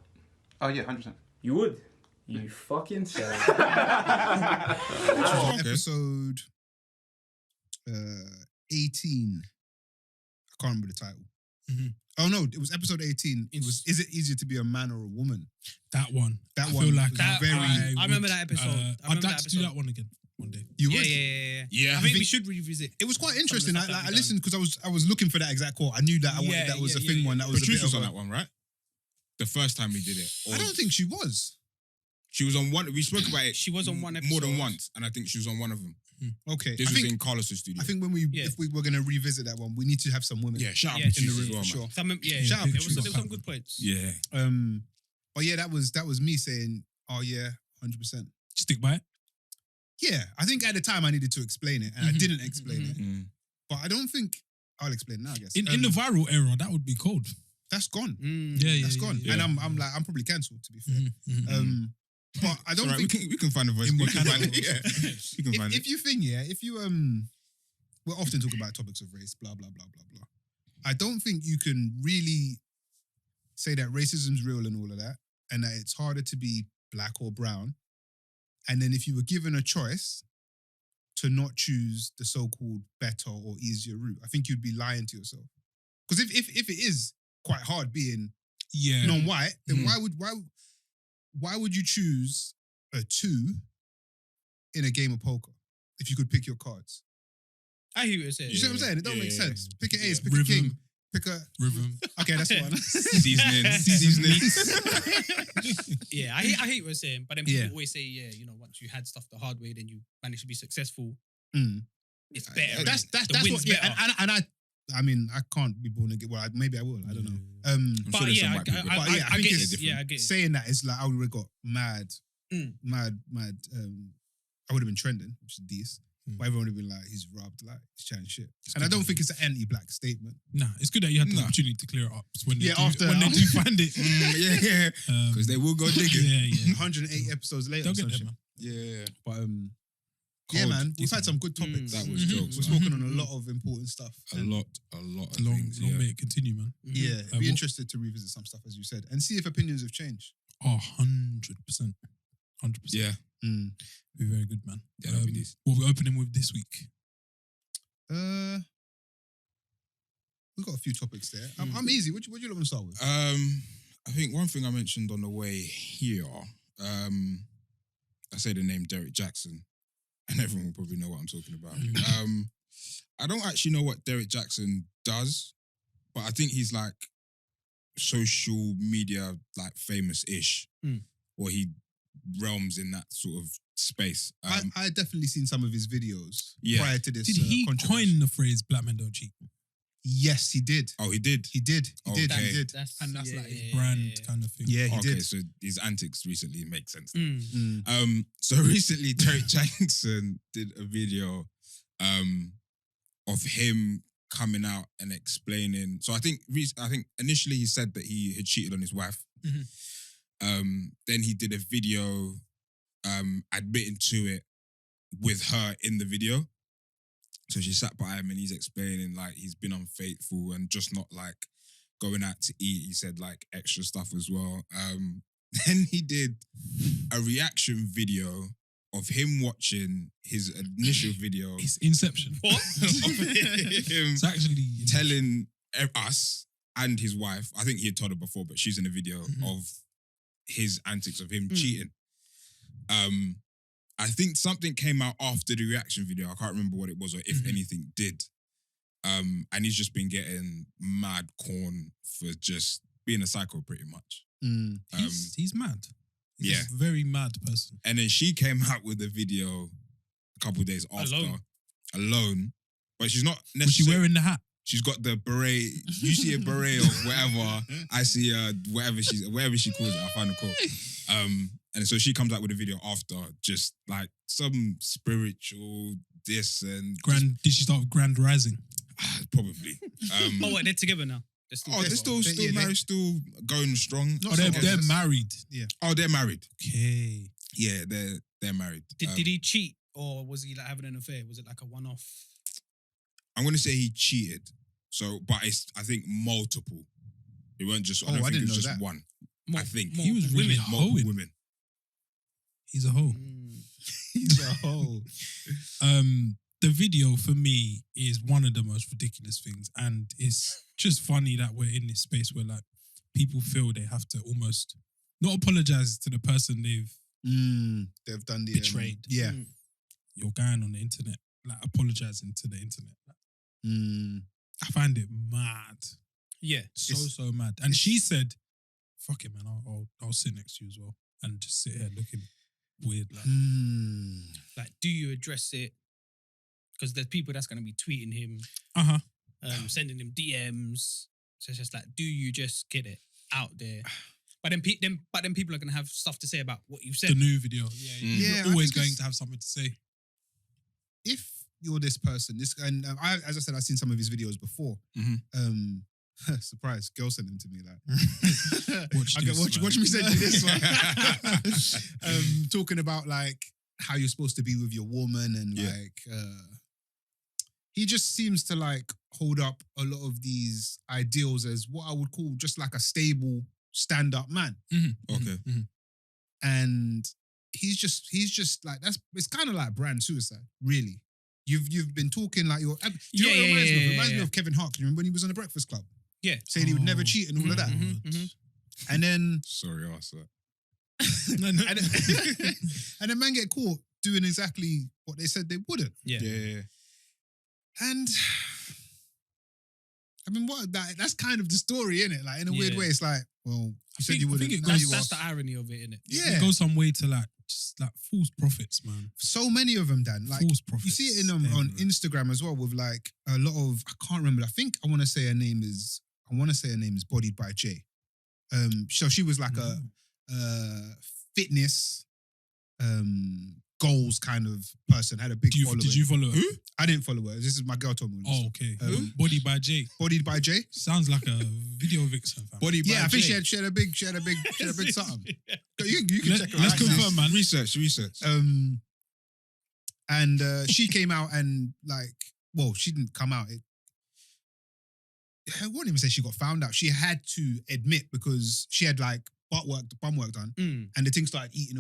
Oh yeah, 100%. You would. You fucking say. Episode 18. I can't remember the title. Mhm. Oh no, it was episode 18. It was, is it easier to be a man or a woman? That one. That I one feel like was That- very. I remember that episode. I I'd remember like that to do episode. that one again one day. You Yeah, would? yeah. Yeah. I think we should revisit. It was quite Some of the interesting. stuff that I we've listened because I was looking for that exact quote. I knew that I wanted Yeah, that was a yeah, thing yeah, one. That was a Patrice bit was of on a, that one, right? The first time we did it. Or I don't think she was. she was on one. We spoke about it. She was on one more than episode. once, and I think she was on one of them. Okay. This I was think, in Carlos's studio. I think when if we were going to revisit that one, we need to have some women. Yeah, shout out Yeah, Patrice in the as room well, for man. sure. Yeah, Shout out there Patrice. was some good points. Yeah. But yeah, that was me saying, oh yeah, 100%. Stick by it. Yeah, I think at the time I needed to explain it, and I didn't explain it. Mm. But I don't think I'll explain it now. I guess In the viral era, that would be cold. that's gone. Yeah, That's gone. yeah. And I'm like I'm probably cancelled to be fair. Mhm. But I don't Alright, think we can find a voice. In We my can find channel. it. Yeah. We can find if it. you think if you we're often talking about topics of race, blah blah blah blah blah. I don't think you can really say that racism's real and all of that, and that it's harder to be black or brown. And then if you were given a choice to not choose the so-called better or easier route, I think you'd be lying to yourself. Because if it is quite hard being Yeah. non-white, then Mm. why would you choose a 2 in a game of poker if you could pick your cards? I hear what you're saying. You see what I'm saying? It don't make Yeah. sense. Pick an ace, Yeah. pick a Rhythm. king, pick a. Rhythm. Okay, that's one. Seasoning. Yeah, I hear what you're saying. But then people Yeah. always say, yeah, once you had stuff the hard way, then you managed to be successful. Mm. It's better. That's The that's win's what. Yeah, better. and I mean, I can't be born again. Well, maybe I will. I don't know. I'm sure But there's yeah, some I white people. But yeah, I get think it. it's Yeah, I get it. saying that is like I would have got mad. Mm. I would have been trending, which is decent. But everyone would have been like, he's robbed, like he's chatting shit. And I don't think it's an anti-black statement. Nah, it's good that you had the Nah. opportunity to clear it up when they Yeah, do, after- when they do find it. Yeah. Because they will go digging. Yeah, yeah. 108 episodes later. They'll or get some there, shit. man. Yeah. But yeah, Cold. man, we've had some good topics. That was jokes. We've man. spoken on a lot of important stuff. A lot of Long, things. long yeah. may it continue, man. Yeah, be what- interested to revisit some stuff as you said, and see if opinions have changed. Oh, 100%. 100%. Yeah. Be very good, man. Yeah, that'll be decent. What we're opening with this week? We've got a few topics there. I'm easy. What do you want to start with? I think one thing I mentioned on the way here, I say the name Derek Jackson, and everyone will probably know what I'm talking about. I don't actually know what Derek Jackson does, but I think he's like social media, like famous-ish, or he realms in that sort of space. I had definitely seen some of his videos Yeah. prior to this. Did he controversy. coin the phrase "Black men don't cheat"? Yes, he did. Oh, he did. He did. He did. Okay. He did. And that's like his yeah, brand yeah. kind of thing. Yeah, he Okay, did. so his antics recently make sense. Mm. So recently, Derek Jackson did a video of him coming out and explaining. So I think initially he said that he had cheated on his wife. Then he did a video admitting to it with her in the video. So she sat by him and he's explaining like he's been unfaithful and just not like going out to eat. He said like extra stuff as well. Then he did a reaction video of him watching his initial video It's Inception. What? of him It's actually telling us and his wife. I think he had told her before, but she's in a video of his antics of him cheating. I think something came out after the reaction video. I can't remember what it was or if anything did. And he's just been getting mad corn for just being a psycho pretty much. He's mad. He's Yeah. a very mad person. And then she came out with a video a couple of days after. Alone. But she's not Was she necessarily... wearing the hat? She's got the beret. You see a beret of whatever. I see whatever she calls it. I find it cool. And so she comes out with a video after, just like some spiritual this and Did she start with Grand Rising? probably. Oh, what, they're together now? They're still married, still going strong. Oh, they're married. Oh, they're married. Okay. Yeah, they're married. Did he cheat or was he like having an affair? Was it like a one-off? I'm gonna say he cheated. So, but it's I think multiple. It weren't just. I don't think it didn't was know just that. one. I think He was really multiple hoeing. women. He's a hoe. He's a hoe. The video for me is one of the most ridiculous things, and it's just funny that we're in this space where like people feel they have to almost not apologize to the person they've They've done the betrayed. Yeah. You're going on the internet, like apologizing to the internet. I find it mad, Yeah. so mad. And she said, "Fuck it, man. I'll sit next to you as well, and just sit here looking weird." Like, Like, do you address it? Because there's people that's going to be tweeting him, sending him DMs. So it's just like, do you just get it out there? But then people are going to have stuff to say about what you said. the new video, Yeah, you're I always think going it's- to have something to say. If you're this person, as I said, I've seen some of his videos before. Surprise, girl sent them to me. Like, watch me send you this one. Talking about like how you're supposed to be with your woman and like he just seems to like hold up a lot of these ideals as what I would call just like a stable stand-up man. Okay. And he's just like it's kind of like brand suicide, really. You've been talking like you're. Do you know what it reminds me of? It reminds me of Kevin Hart. You remember when he was on the Breakfast Club? Yeah. Saying he would never cheat and all of that. And then Sorry, I asked that. and then man get caught doing exactly what they said they wouldn't. Yeah. And I mean, that's kind of the story, isn't it? Like in a weird way, it's like, well, you said you wouldn't. That's the irony of it, isn't it? Yeah. It goes some way to like just like false prophets, man. So many of them, Dan. Like False prophets. you see it in on everywhere. Instagram as well with like a lot of I can't remember. I want to say her name is Bodied by Jay. So she was like a fitness goals kind of person. Had a big following. Did you follow her? I didn't follow her. This is my girl told me. Oh, okay. Body by Jay. Bodied by Jay. Sounds like a video vixen. Fam. Body by Yeah, I think Jay. she had a big something. You can check her. Let's right now. confirm, man. Research. And she came out and like, well, she didn't come out. I wouldn't even say she got found out. She had to admit because she had like bum work done, and the thing started eating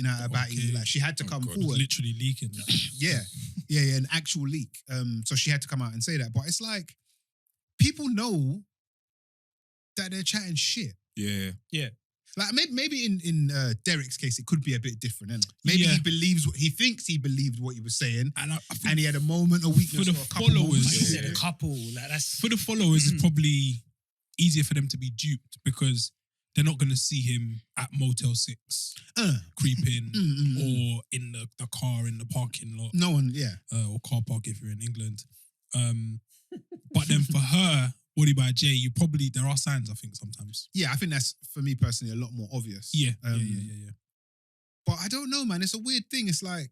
out her batty. Okay. Like she had to Oh, come God. forward. Literally leaking. Yeah, an actual leak. So she had to come out and say that. But it's like people know that they're chatting shit. Yeah. Like maybe in Derek's case, it could be a bit different, isn't it? Maybe he thinks he believed what he was saying, And I think and he had a moment of weakness for the or a couple followers, moments. He said a couple. Like that's for the followers, it's probably easier for them to be duped because they're not going to see him at Motel 6 creeping or in the car in the parking lot No one, or car park if you're in England. But then for her, Body by Jay, there are signs, I think, sometimes. yeah. I think that's for me personally a lot more obvious. Yeah. But I don't know, man. It's a weird thing. It's like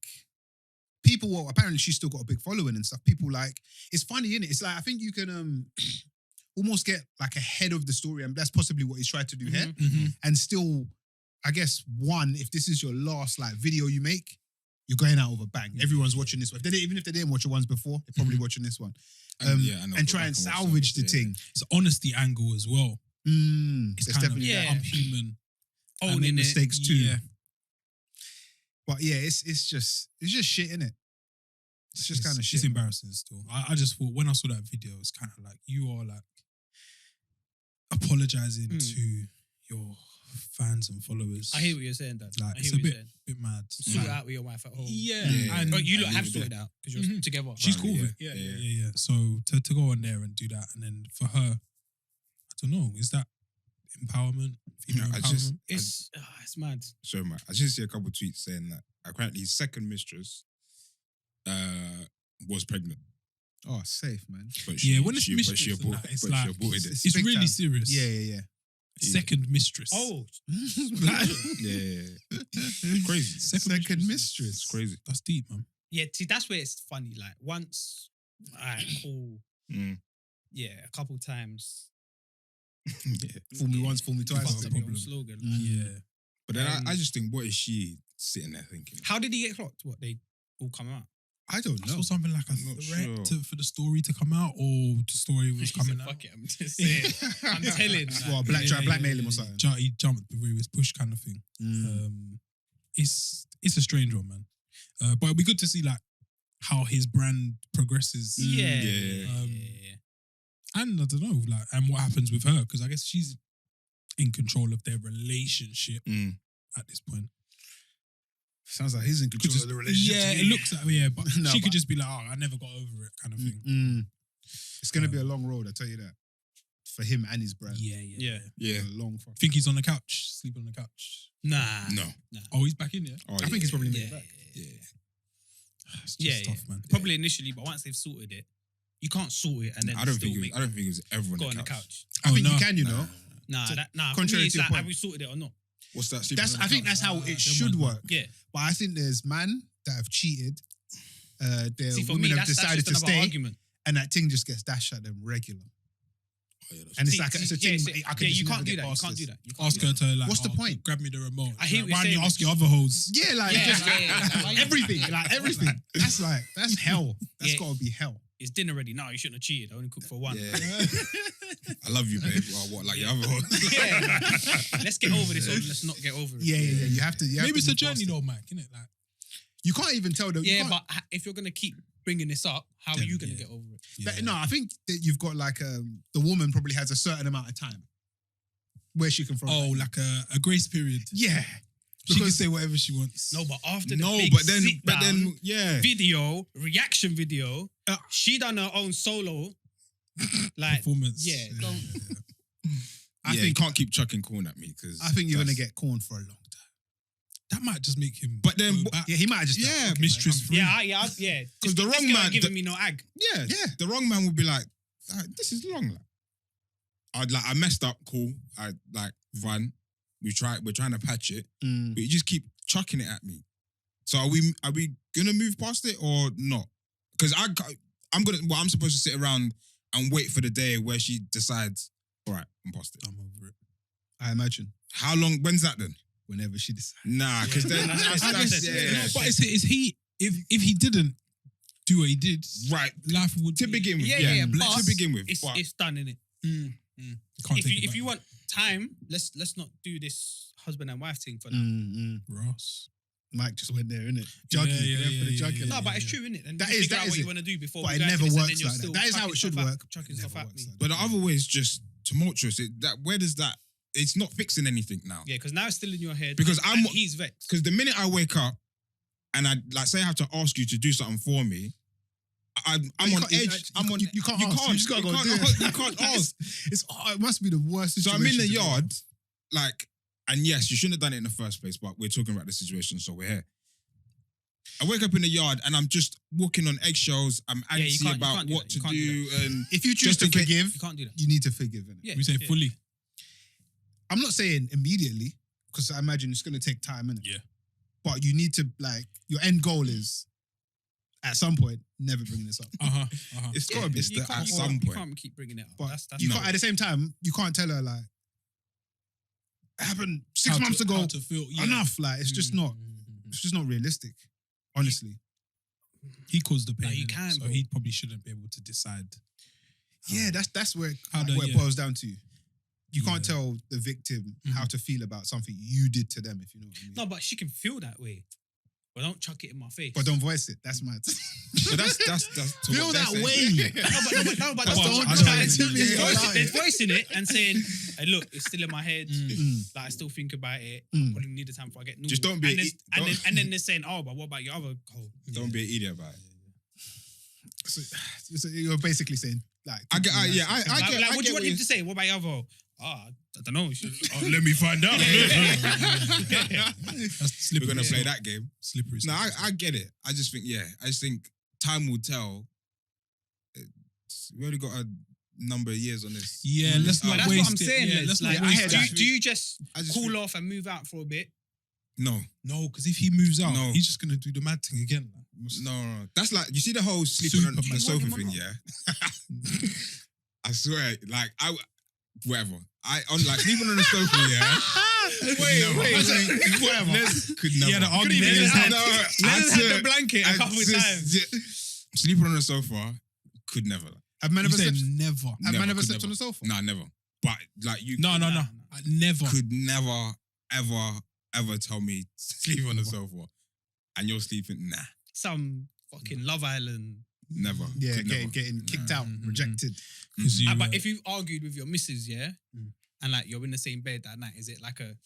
people. Well, apparently she's still got a big following and stuff. People like it's funny, innit? It's like I think you can almost get like ahead of the story, and that's possibly what he's tried to do here. And still, I guess if this is your last like video you make, you're going out with a bang. Everyone's watching this one. Even if they didn't watch the ones before, they're probably watching this one. And try and salvage the thing. It's an honesty angle as well. It's It's kind of, definitely that. I'm human. I make owning it. mistakes too. Yeah. But yeah, it's just shit, innit? It's just kind of shit. It's embarrassing still. I just thought when I saw that video, it's kind of like you are like apologizing to your fans and followers. I hear what you're saying, Dad. Like, I it's hear a what you're saying. bit mad. Sort it out with your wife at home. Yeah. Yeah. And Oh, you lot And have leave it sorted out because you're together. she's cool Yeah. with it. Yeah. So to go on there and do that, and then for her, I don't know, is that empowerment? Female I empowerment? just- It's mad. So man, I just see a couple of tweets saying that apparently his second mistress was pregnant, Oh, safe, man. but when it's mistress she and aborted, that, it's but like- she aborted it. it's big really time. serious. Yeah. Second mistress. Oh, Yeah, it's crazy. Second mistress. It's crazy. That's deep, man. yeah. See, that's where it's funny. Like once, alright, cool. Mm. Yeah, a couple times. Yeah. Fool me once, fool me twice. Fucked up your own problem. slogan. Yeah. But then I just think, what is she sitting there thinking? How did he get clocked? What, they all come out? I don't I know. saw something like a I'm not threat sure. for the story to come out, or the story was He said, coming out. fuck it, I'm just saying. I'm telling. Well, try to blackmail him or something. He jumped before he was pushed, kind of thing. It's a strange one, man. But it'll be good to see like how his brand progresses. Yeah. Yeah. And I don't know, like, and what happens with her, because I guess she's in control of their relationship Mm. at this point. Sounds like he's in control of the relationship. Yeah, to it me. looks like, yeah, but No, she but- could just be like, oh, I never got over it, kind of thing. It's gonna be a long road, I tell you that. For him and his brand. Yeah. Yeah. A long fucking Think he's road. on the couch, sleeping on the couch. Nah. No. Oh, he's back in there. Oh, I think he's probably made Yeah. it back. Yeah. It's Yeah, just tough, man. Probably initially, but once they've sorted it, you can't sort it and then I don't still think. make I don't think it was ever go on on the the couch. couch. I think no. you can, you know. Nah, So, for contrary me, it's to your like, point. have we sorted it or not? What's that? That's I think that's how it should them ones, work. Yeah. But I think there's men that have cheated. The See, for women me, have that's decided just to another stay, argument. and that thing just gets dashed at them regular. Oh, yeah, that's And it's See, like it's a yeah, thing. I can you just can't never do get that. You past can't this. do that. You can't Ask do her that. to like, What's the oh, point? grab me the remote. I hear Like, what why you're don't you saying. ask your other hoes? Yeah, like Yeah, just yeah. everything, everything. That's hell. That's Yeah. gotta be hell. It's dinner ready. No, you shouldn't have cheated. I only cooked for one. Yeah. I love you, babe. Or what? Like your other one? Yeah. Let's get over this or let's not get over it. Yeah. You have to. Maybe it's a move past journey it. though, Mike, isn't it? Like, You can't even tell them. Yeah, but if you're going to keep bringing this up, how are Then, you going to yeah. get over it? yeah. No, I think that you've got like the woman probably has a certain amount of time where she can throw. Oh, it. like a grace period. yeah. She can Because say whatever she wants. No, but after the No, big but then, sit-down yeah. video, reaction video, she done her own solo. Like, Performance. yeah, don't- I You think can't keep chucking corn at me because I think you're gonna get corned for a long time. That might just make him. But then- go back. Yeah, he might have just. Yeah, okay, mistress mate, free. yeah. Because the This wrong girl man- giving me no ag. Yeah, Yeah. The wrong man would be like, "This is long." I messed up. Cool. I like run. We're trying to patch it, Mm. but you just keep chucking it at me. So are we gonna move past it or not? Because I'm supposed to sit around and wait for the day where she decides, all right, I'm past it. I'm over it. I imagine How long? When's that then? whenever she decides. Nah, because then Yeah, that's, I guess, yeah, yeah. yeah. But is he? If he didn't do what he did, Right. life would To be- begin with, Yeah. to But begin with, it's but done, innit? Can't take it If back. you want time, let's not do this husband and wife thing for now. Ross. Mike just went there, innit? Juggy, Yeah, went for the yeah, jugular. No, but it's true, innit? And That you is- figure that out is what you it. want to do before But we it go into never this, and works then you're like that. still That is how chucking it should stuff work. Chucking It stuff never at works me. like that. but the other way is just tumultuous. Where does that? It's not fixing anything now. Yeah, because now it's still in your head. Because and he's vexed. Because the minute I wake up and I like say I have to ask you to do something for me, I'm You on can't- edge. I'm on. You can't ask. You just gotta go do it. You can't ask. It must be the worst So situation. I'm in the to be yard, like, and yes, you shouldn't have done it in the first place, but we're talking about the situation, so we're here. I wake up in the yard and I'm just walking on eggshells. I'm Yeah, you antsy can't- you about can't do what that. to You can't do, do and If you choose Just to in case- forgive, You can't do that. you need to forgive, innit? Yeah, We say yeah. fully. I'm not saying immediately because I imagine it's going to take time, innit? Yeah. But you need to like your end goal is at some point never bringing this up. it's got to be You can't- at you some can't- You point. can't keep bringing it up. But That's you No. can't, at the same time, you can't tell her like it happened 6 How months to- ago. how to feel, yeah. Enough, like it's just not. Mm. It's just not realistic. Honestly, He caused the pain. No, you innit? can, so bro. he probably shouldn't be able to decide. yeah, that's where How like, do- where it yeah. boils down to. You can't Yeah. tell the victim Mhm. how to feel about something you did to them, if you know what I mean. No, but she can feel that way. but don't chuck it in my face. But don't voice it. That's mad. So that's to Feel what they're that saying. way. No, but That's don't- the there's one- there's Yeah. there's voicing it and saying, hey, look, it's still in my head. Mm. Like I still think about it. Mm. Probably need the time before I get normal. Just don't be And then, an and, don't- then, and then they're saying, oh, but what about your other hole? Don't be an idiot about it. So you're basically saying, like, I get, I Like, get. what I do you want get him to say? What about your other hole? I don't know. Let me find out. That's That's slippery. We're gonna play slope. that game. Slippery. No, slope. I get it. I just think, I just think time will tell. We only got a number of years on this. Yeah, let's But not that's waste what I'm it. saying. Yeah, Les. let's Like, not waste do, it. do you just I just cool think- off and move out for a bit? No, No, because if he moves out, No. he's just gonna do the mad thing again. no. That's like, you see the whole sleeping on the Superman. sofa You want him thing, or yeah? I swear, like, whatever. On like sleeping on the sofa, yeah? whatever. Could never. He had an argument even in his say- head. No, I Let's have swear, the blanket a I couple of just- times. Sleeping on the sofa, could never. Have man You ever said slept? never. Have Never, man ever could slept on never. the sofa? Nah, never. But like you No. Nah. I never. could never, ever tell me sleep on the sofa. And you're sleeping, nah, Some fucking Love Island. never. Yeah, Could never. getting kicked out, Mm, mm, mm. rejected. 'Cause you, But if you've argued with your missus, yeah, Mm. and like you're in the same bed that night, is it like a?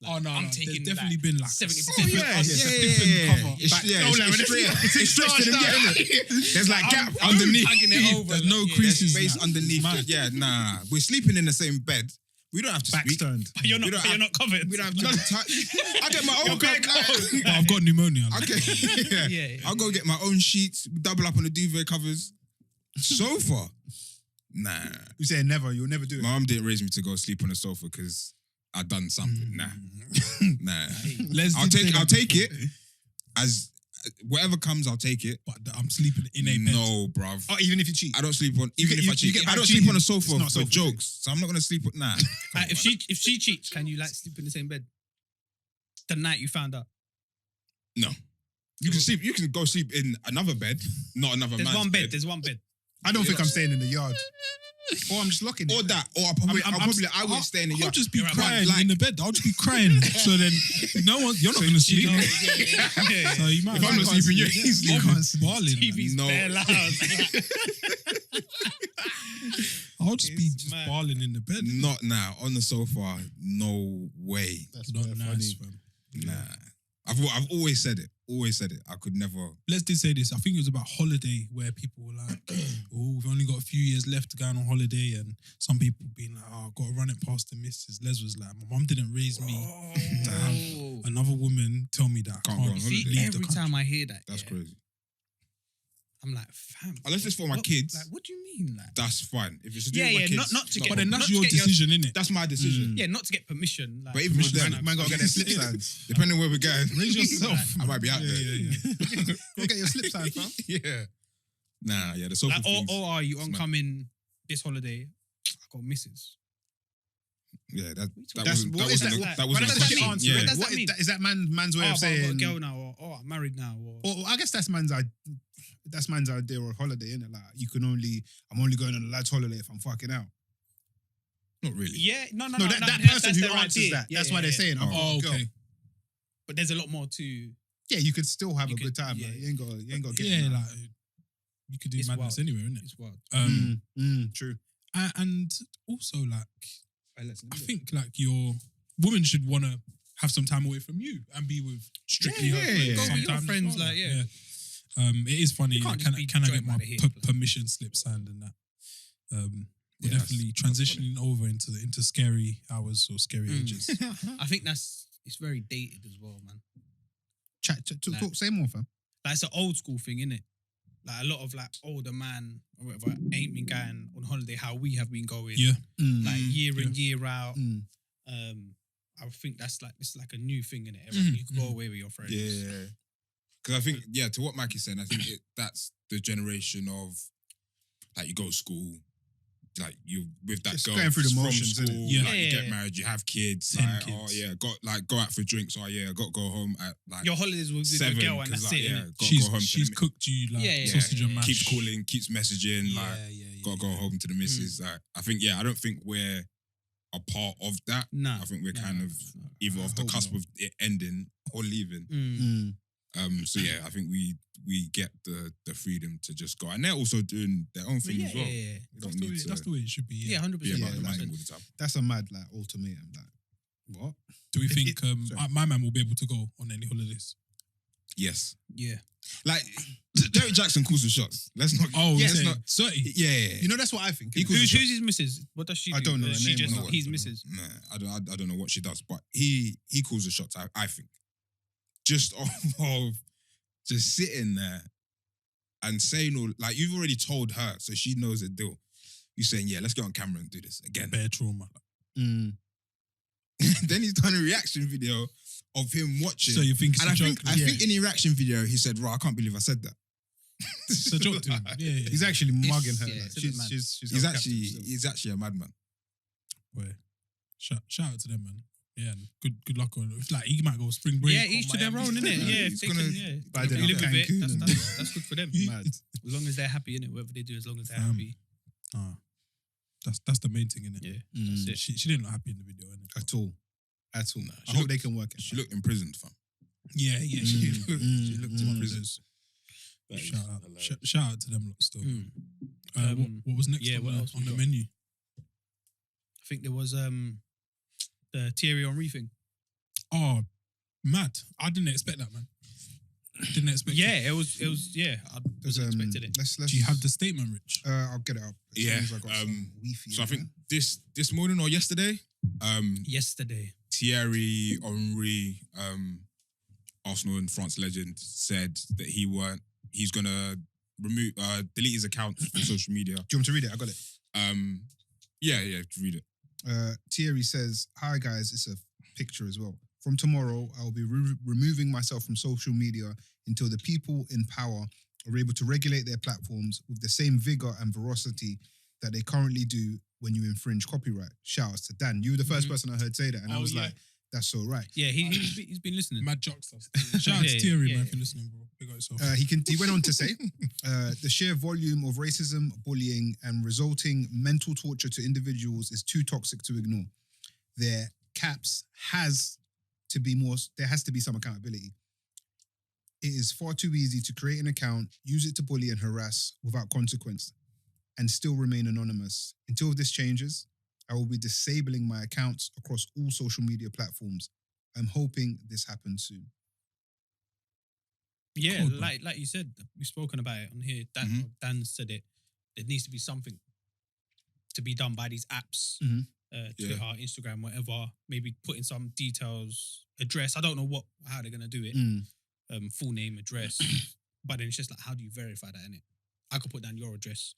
Like, oh no, I'm there's taking definitely like been like 70%. a Yeah, slip and cover. It's, Back- yeah, Oh, it's, like, it's straight. It's stretched in the Stretched There's like I'm- gap I'm underneath. hugging it over, There's like, no yeah. creases. There's space now. underneath. Mad. it. Yeah, nah. We're sleeping in the same bed. We don't have to Backs speak. turned. But you're We not. don't But you're have- not covered. We don't have to touch. I get my You're own bare bed. cold. But I've got pneumonia. Okay. Yeah. Yeah. I'll go get my own sheets, double up on the duvet covers. Sofa. Nah. You say never. You'll never do it. My mum didn't raise me to go sleep on the sofa because I done something. Nah. Nah. I'll take it as whatever comes, I'll take it. But I'm sleeping in a bed. No, bruv. Oh, even if you cheat. I don't sleep on even get- if you- I you cheat. get I back don't cheating. sleep on a It's sofa not for sofa jokes. So I'm not gonna sleep on nah. If she cheats, can you like sleep in the same bed? The night you found out. No. You can sleep. You can go sleep in another bed, not another There's man's one bed. There's one bed. I don't think I'm staying in the yard. Or I'm just locking it. Or that, or I wouldn't stay in the I'll yard. just be But, crying like, in the bed. I'll just be crying. So then, no one, you're not going to sleep. Yeah. So you might. If I'm not sleeping, you ain't sleeping. Balling. TV's No. bare loud. I'll just be It's just mad. balling in the bed. Not now on the sofa. No way. That's Not quite nice, funny. fam. Nah. I've always said it. Always said it. I could never. Let's just say this. I think it was about holiday where people were like, "Oh, we've only got a few years left to go on holiday," and some people being like, "Oh, I've got to run it past the missus." Les was like, "My mum didn't raise me to have another woman tell me that I Can't go on can't holiday. leave the Every country." time I hear that, That's yeah, crazy. I'm like, fam. Unless it's for my what- kids, Like, what do you mean? Like, that's fine. If it's to do Yeah, with my yeah, kids, not to it's get- But then not that's to your get your- decision, innit? That's my decision. yeah, not to get permission. Like, But even with Man, them, man gotta get their slip signs. depending where we're going, Raise yourself. I might be out there. Yeah. Go get your slip sign, fam. Yeah. Nah, yeah, the sofa like, things. or are you it's mad. oncoming this holiday? I got misses. Yeah, that That's wasn't what that is wasn't that? that What wasn't does a that question. answer? Yeah. What does What that mean? is that man's way Oh, of but I've got a saying? girl now, or I'm married now, or I guess that's man's idea of holiday, innit? Like I'm only going on a lad's holiday if I'm fucking out. Not really. yeah, no, No, that that's person who their answers idea. that. Yeah, That's yeah, why they're yeah. saying, I'm Oh, a girl. okay. But there's a lot more to. Yeah, you could still have You a good could- time. yeah. Like, you ain't got to get Yeah, in that. like you could do It's madness wild. anywhere, innit? It's wild. True. And also like I think like your woman should want to have some time away from you and be with strictly Yeah, her yeah, friends. yeah. Go with your sometimes as friends, well, like, yeah. It is funny. You Like, can't can just be can I get joined my by the hip. permission slip signed and that? We're Yeah, definitely that's transitioning over into scary hours or scary Mm. ages. I think it's very dated as well, man. Talk, say more, fam. Like it's an old school thing, innit? Like a lot of like older man or whatever ain't been going on holiday how we have been going. Yeah. Like year in, year out. Mm. I think it's like a new thing in it. Mm. You can go away with your friends. Yeah. Because I think, to what Mackie's saying, I think that's the generation of, like, you go to school, like, you with that Just girl going through the from motions, school, innit? Yeah. like, you get Yeah. married, you have kids, 10 like, kids. oh, yeah, go out for drinks, oh, yeah, got to go home at, like, Your holidays with 7, your girl and 'cause, that's like, it. yeah, innit? got to go home She's to the cooked you like Yeah, yeah, sausage and yeah. mash. keeps calling, keeps messaging, like, yeah. got to go home to the missus. Like, I think, I don't think we're a part of that. Nah. I think we're Nah, kind of either I off the hope cusp not. of it ending or leaving. So yeah, I think we get the freedom to just go, and they're also doing their own thing as well. Yeah. We don't That's the, way, need to that's the way it should be. Yeah, Yeah. 100%. be about the Yeah, money like- all the time. That's a mad like ultimatum. Like what? Do we If think it- sorry. my man will be able to go on any holidays? Yes, Yeah. like Derek Jackson calls the shots. Let's not. Oh, let's yeah, not. 30. Yeah, You know, that's what I think. He innit? calls Who's the shots. his missus? What does she do? I don't know her She name just or not. his I don't missus. Nah, I don't know what she does, but he calls the shots. I think just off of just sitting there and saying all like you've already told her, so she knows the deal. You saying, yeah, let's get on camera and do this again. Bare trauma. Mm. Then he's done a reaction video of him watching. So you think it's and a I joke? think in the reaction video he said, "Right, I can't believe I said that." It's a joke to him. Yeah, yeah. He's actually mugging her. yeah, like, it's a bit mad. she's He's held actually captive still. he's actually a madman. Boy, shout out to them, man. Yeah, and good luck on it. Like he might go spring break. Yeah, or each to their Miami. own, innit? Yeah, He's if they gonna- can, yeah. But I If don't they know, live with it, Cancun that's good for them. Mad. As long as they're happy in it, whatever they do, as long as they're Fam. happy. Ah, that's the main thing, innit? Yeah, Mm. that's it. She didn't look happy in the video, innit? At all. At all. Nah, I she hope looked- they can work it. She looked imprisoned, fam. Yeah, yeah. She Mm, looked mm, in mm. prison. Shout out to them lot still. Mm. What was next yeah, on, what the, else we on the got? menu? I think there was the Thierry Henry thing. Oh, mad. I didn't expect that, man. Didn't expect it. Yeah, it was yeah. I There's, wasn't expecting it. Let's Do you have the statement, Rich? I'll get it up. As Yeah, long as I got some Wi-Fi So I in think this morning or yesterday, Yesterday. Thierry Henry, Arsenal and France legend, said that he's gonna delete his account from social media. there. Do you want me to read it? I got it. Yeah, read it. Thierry says, "Hi guys, it's a picture as well. From tomorrow, I will be removing myself from social media until the people in power are able to regulate their platforms with the same vigor and veracity that they currently do when you infringe copyright." Shouts to Dan. You were the first person I heard say that, and I Oh, was yeah. like, "That's so right." Yeah, he's been listening. Mad jokes. Shout out to Yeah, Thierry, yeah. man, for listening, bro. Big up yourself. He went on to say, the sheer volume of racism, bullying, and resulting mental torture to individuals is too toxic to ignore. There has to be some accountability. It is far too easy to create an account, use it to bully and harass without consequence, and still remain anonymous. Until this changes, I will be disabling my accounts across all social media platforms. I'm hoping this happens soon. Yeah, Cold, man. like you said, we've spoken about it on here. Dan said it. There needs to be something to be done by these apps, Mhm. Twitter, Instagram, whatever. Maybe put in some details, address. I don't know how they're gonna do it. Full name, address. But then it's just like, how do you verify that in it? I could put down your address.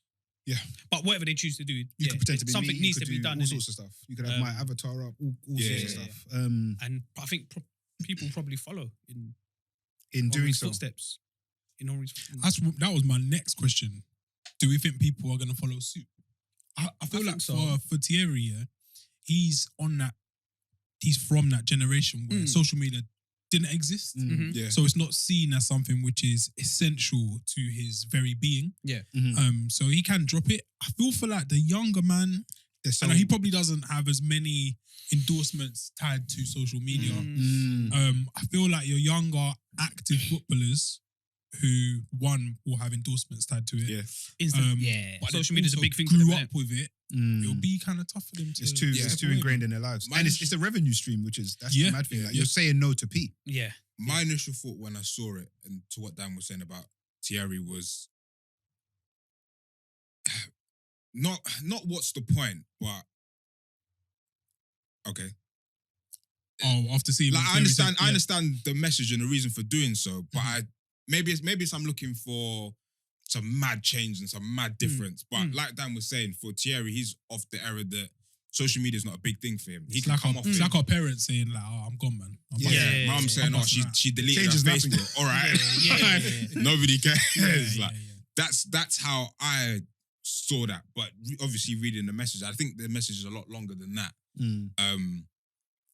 Yeah. But whatever they choose to do, You could pretend to be something me, needs you to could be do done. all innit? sorts of stuff. You could have my avatar up, all sorts of Yeah. stuff. And I think people probably follow in In doing Henry's so, footsteps. In Henry's That was my next question. Do we think people are going to follow suit? I feel I like think so. for Thierry, yeah, he's from that generation where social media didn't exist. Mhm. Yeah. So it's not seen as something which is essential to his very being. Yeah. So he can drop it. I feel for like the younger man, There's so I know he probably doesn't have as many endorsements tied to social media. I feel like your younger active footballers who will have endorsements tied to it. Yeah. But Social they media is a also big thing for them. grew innit? up with it. Mm. It'll be kind of tough for them to. It's too Yeah. ingrained in their lives, Mine and is- it's a revenue stream, that's Yeah. the mad thing. Yeah. Like, you're saying no to Pete. Yeah. My initial thought when I saw it, and to what Dan was saying about Thierry, was not what's the point, but okay. Oh, after seeing Like what I Thierry understand, said, I yeah. understand the message and the reason for doing so, but maybe it's I'm looking for some mad change and some mad difference. But like Dan was saying, for Thierry, he's off the era that social media is not a big thing for him. He It's can like, come our, off. it's it. like our parents saying like, "Oh, I'm gone, man." I'm Yeah. busting." Yeah, mum saying, I'm "Oh, busting out. she deleted Changes her nothing. Facebook." All right, Yeah. nobody cares. Yeah, Like yeah. that's how I saw that. But obviously, reading the message, I think the message is a lot longer than that.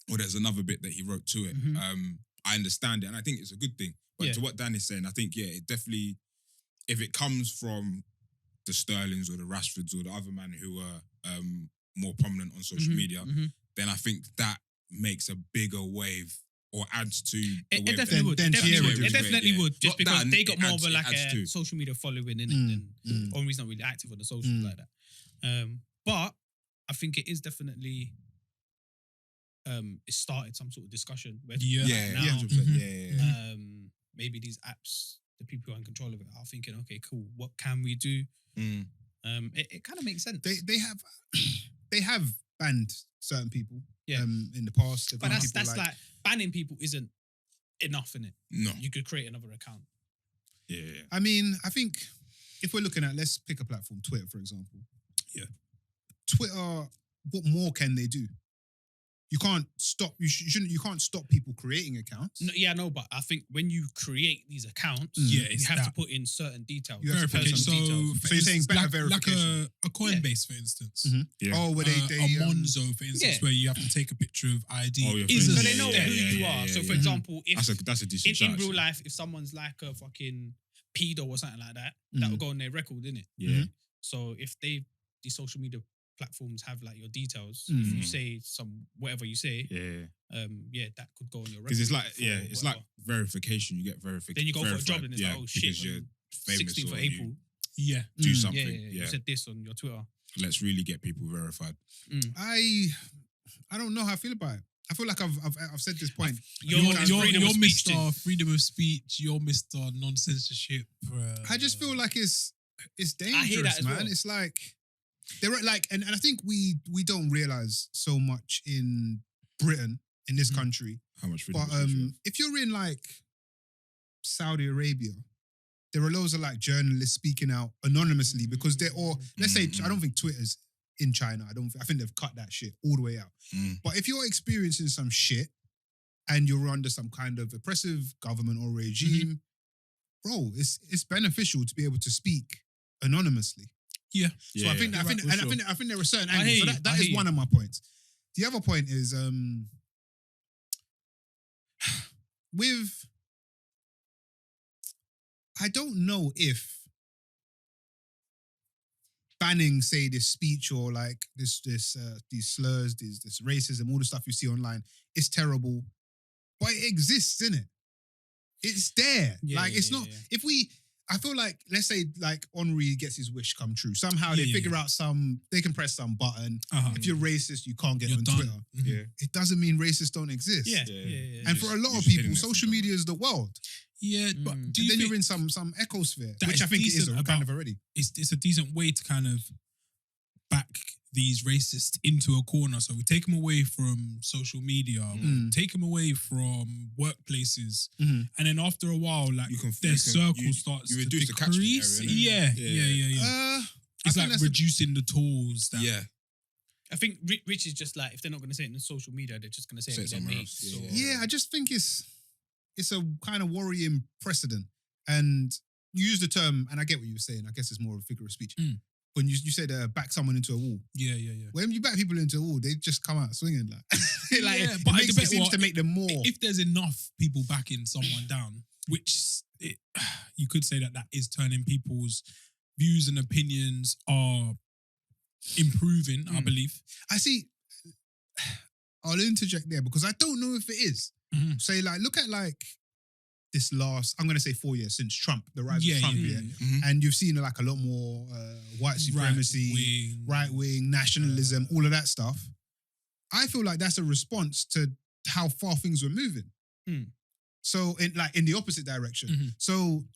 Or there's another bit that he wrote to it. Mhm. I understand it, and I think it's a good thing. But Yeah. to what Dan is saying, I think it definitely, if it comes from the Sterlings or the Rashfords or the other man who are more prominent on social media, Mhm. then I think that makes a bigger wave or adds to the It wave definitely would. then It definitely Sierra would. do It it. definitely Yeah. would. Just Not because that, they got it more adds- of a, it like adds a to. social media following in it. Only reason not really active on the socials Mm. like that. But I think it is definitely it started some sort of discussion. Where Yeah. Yeah, now, 100%. Mhm. Yeah. maybe these apps, the people who are in control of it are thinking, okay, cool, what can we do? Mm. It kind of makes sense. They have they have banned certain people. Yeah. In the past. They've but banned that's people like banning people isn't enough in it. No. You could create another account. Yeah. I mean, I think if we're looking at, let's pick a platform, Twitter, for example. Yeah. Twitter, what more can they do? You can't stop. You shouldn't. You can't stop people creating accounts. No, but I think when you create these accounts, Yeah, you it's have to that. put in certain details. You have to put Verification. some Personal So, details. So you're saying better like verification. a Coinbase, for instance. Mhm. Yeah. Oh, where they a Monzo, for instance, Yeah. where you have to take a picture of ID. Oh, your is face. a So Yeah, they know yeah, who yeah, you yeah, are. yeah, So, for yeah. example, if That's a decent in shout, real actually. life, if someone's like a fucking pedo or something like that, that will go on their record, innit? Yeah. So if these social media platforms have like your details, if Mm. you say whatever you say, Yeah. that could go on your record. Because it's like, for it's whatever. like verification. You get verification. Then you go for a job and it's like, oh shit, because you're on famous 16th of or April, you Yeah. do Mm. something. you said this on your Twitter. Let's really get people verified. I don't know how I feel about it. I feel like I've said this point. You're freedom of speech Mr. thing. Freedom of Speech. You're Mr. Non-censorship. I just feel like it's dangerous, I hear that as man. well. It's like there are like, and I think we don't realize so much in Britain, in this country. How much freedom But of speech you have. if you're in like Saudi Arabia, there are loads of like journalists speaking out anonymously because they're all, let's say, I don't think Twitter's in China. I think they've cut that shit all the way out. Mm. But if you're experiencing some shit and you're under some kind of oppressive government or regime, bro, it's beneficial to be able to speak anonymously. Yeah. So I think You're right, for sure. I think there are certain I angles. hear So you, that I is hear one of my points. The other point is with, I don't know if banning, say, this speech or like these slurs, this racism, all the stuff you see online is terrible, but it exists, innit? It's there. Yeah, like it's yeah, not. yeah. If we, I feel like, let's say like Henri gets his wish come true. Somehow they Yeah, figure out they can press some button. Uh-huh. If you're racist, you can't get You're on done. Twitter. Mhm. Yeah. It doesn't mean racists don't exist. Yeah. And Just- for a lot you're of just hitting people, it from social media somewhere. is the world. Yeah, but Mm. do And you then think you're in some ecosphere, that which is I think it is decent kind about- of already. it's a decent way to kind of back these racists into a corner? So we take them away from social media, Mm. take them away from workplaces, Mhm. and then after a while, like You can- their you can- circle you- starts you to reduce the catchment decrease. area, innit? Yeah. I It's think like that's a- reducing the tools. That, Yeah. I think Rich is just like, if they're not going to say it in social media, they're just going to say Say it it with their somewhere mates. else. So, Yeah, I just think it's a kind of worrying precedent. And you use the term, and I get what you were saying. I guess it's more of a figure of speech. Mm. When you said back someone into a wall. yeah. When you back people into a wall, they just come out swinging like. like Yeah, it, but I makes, debate it seems what- to make them more. If there's enough people backing someone down, which you could say that is turning people's views and opinions are improving, I believe. I see. I'll interject there because I don't know if it is. Mhm. Say like, look at like this last, I'm going to say 4 years since Trump, the rise of Trump, yeah. And you've seen like a lot more white supremacy, right wing, nationalism, all of that stuff. I feel like that's a response to how far things were moving. Mm. So in the opposite direction. Mhm. So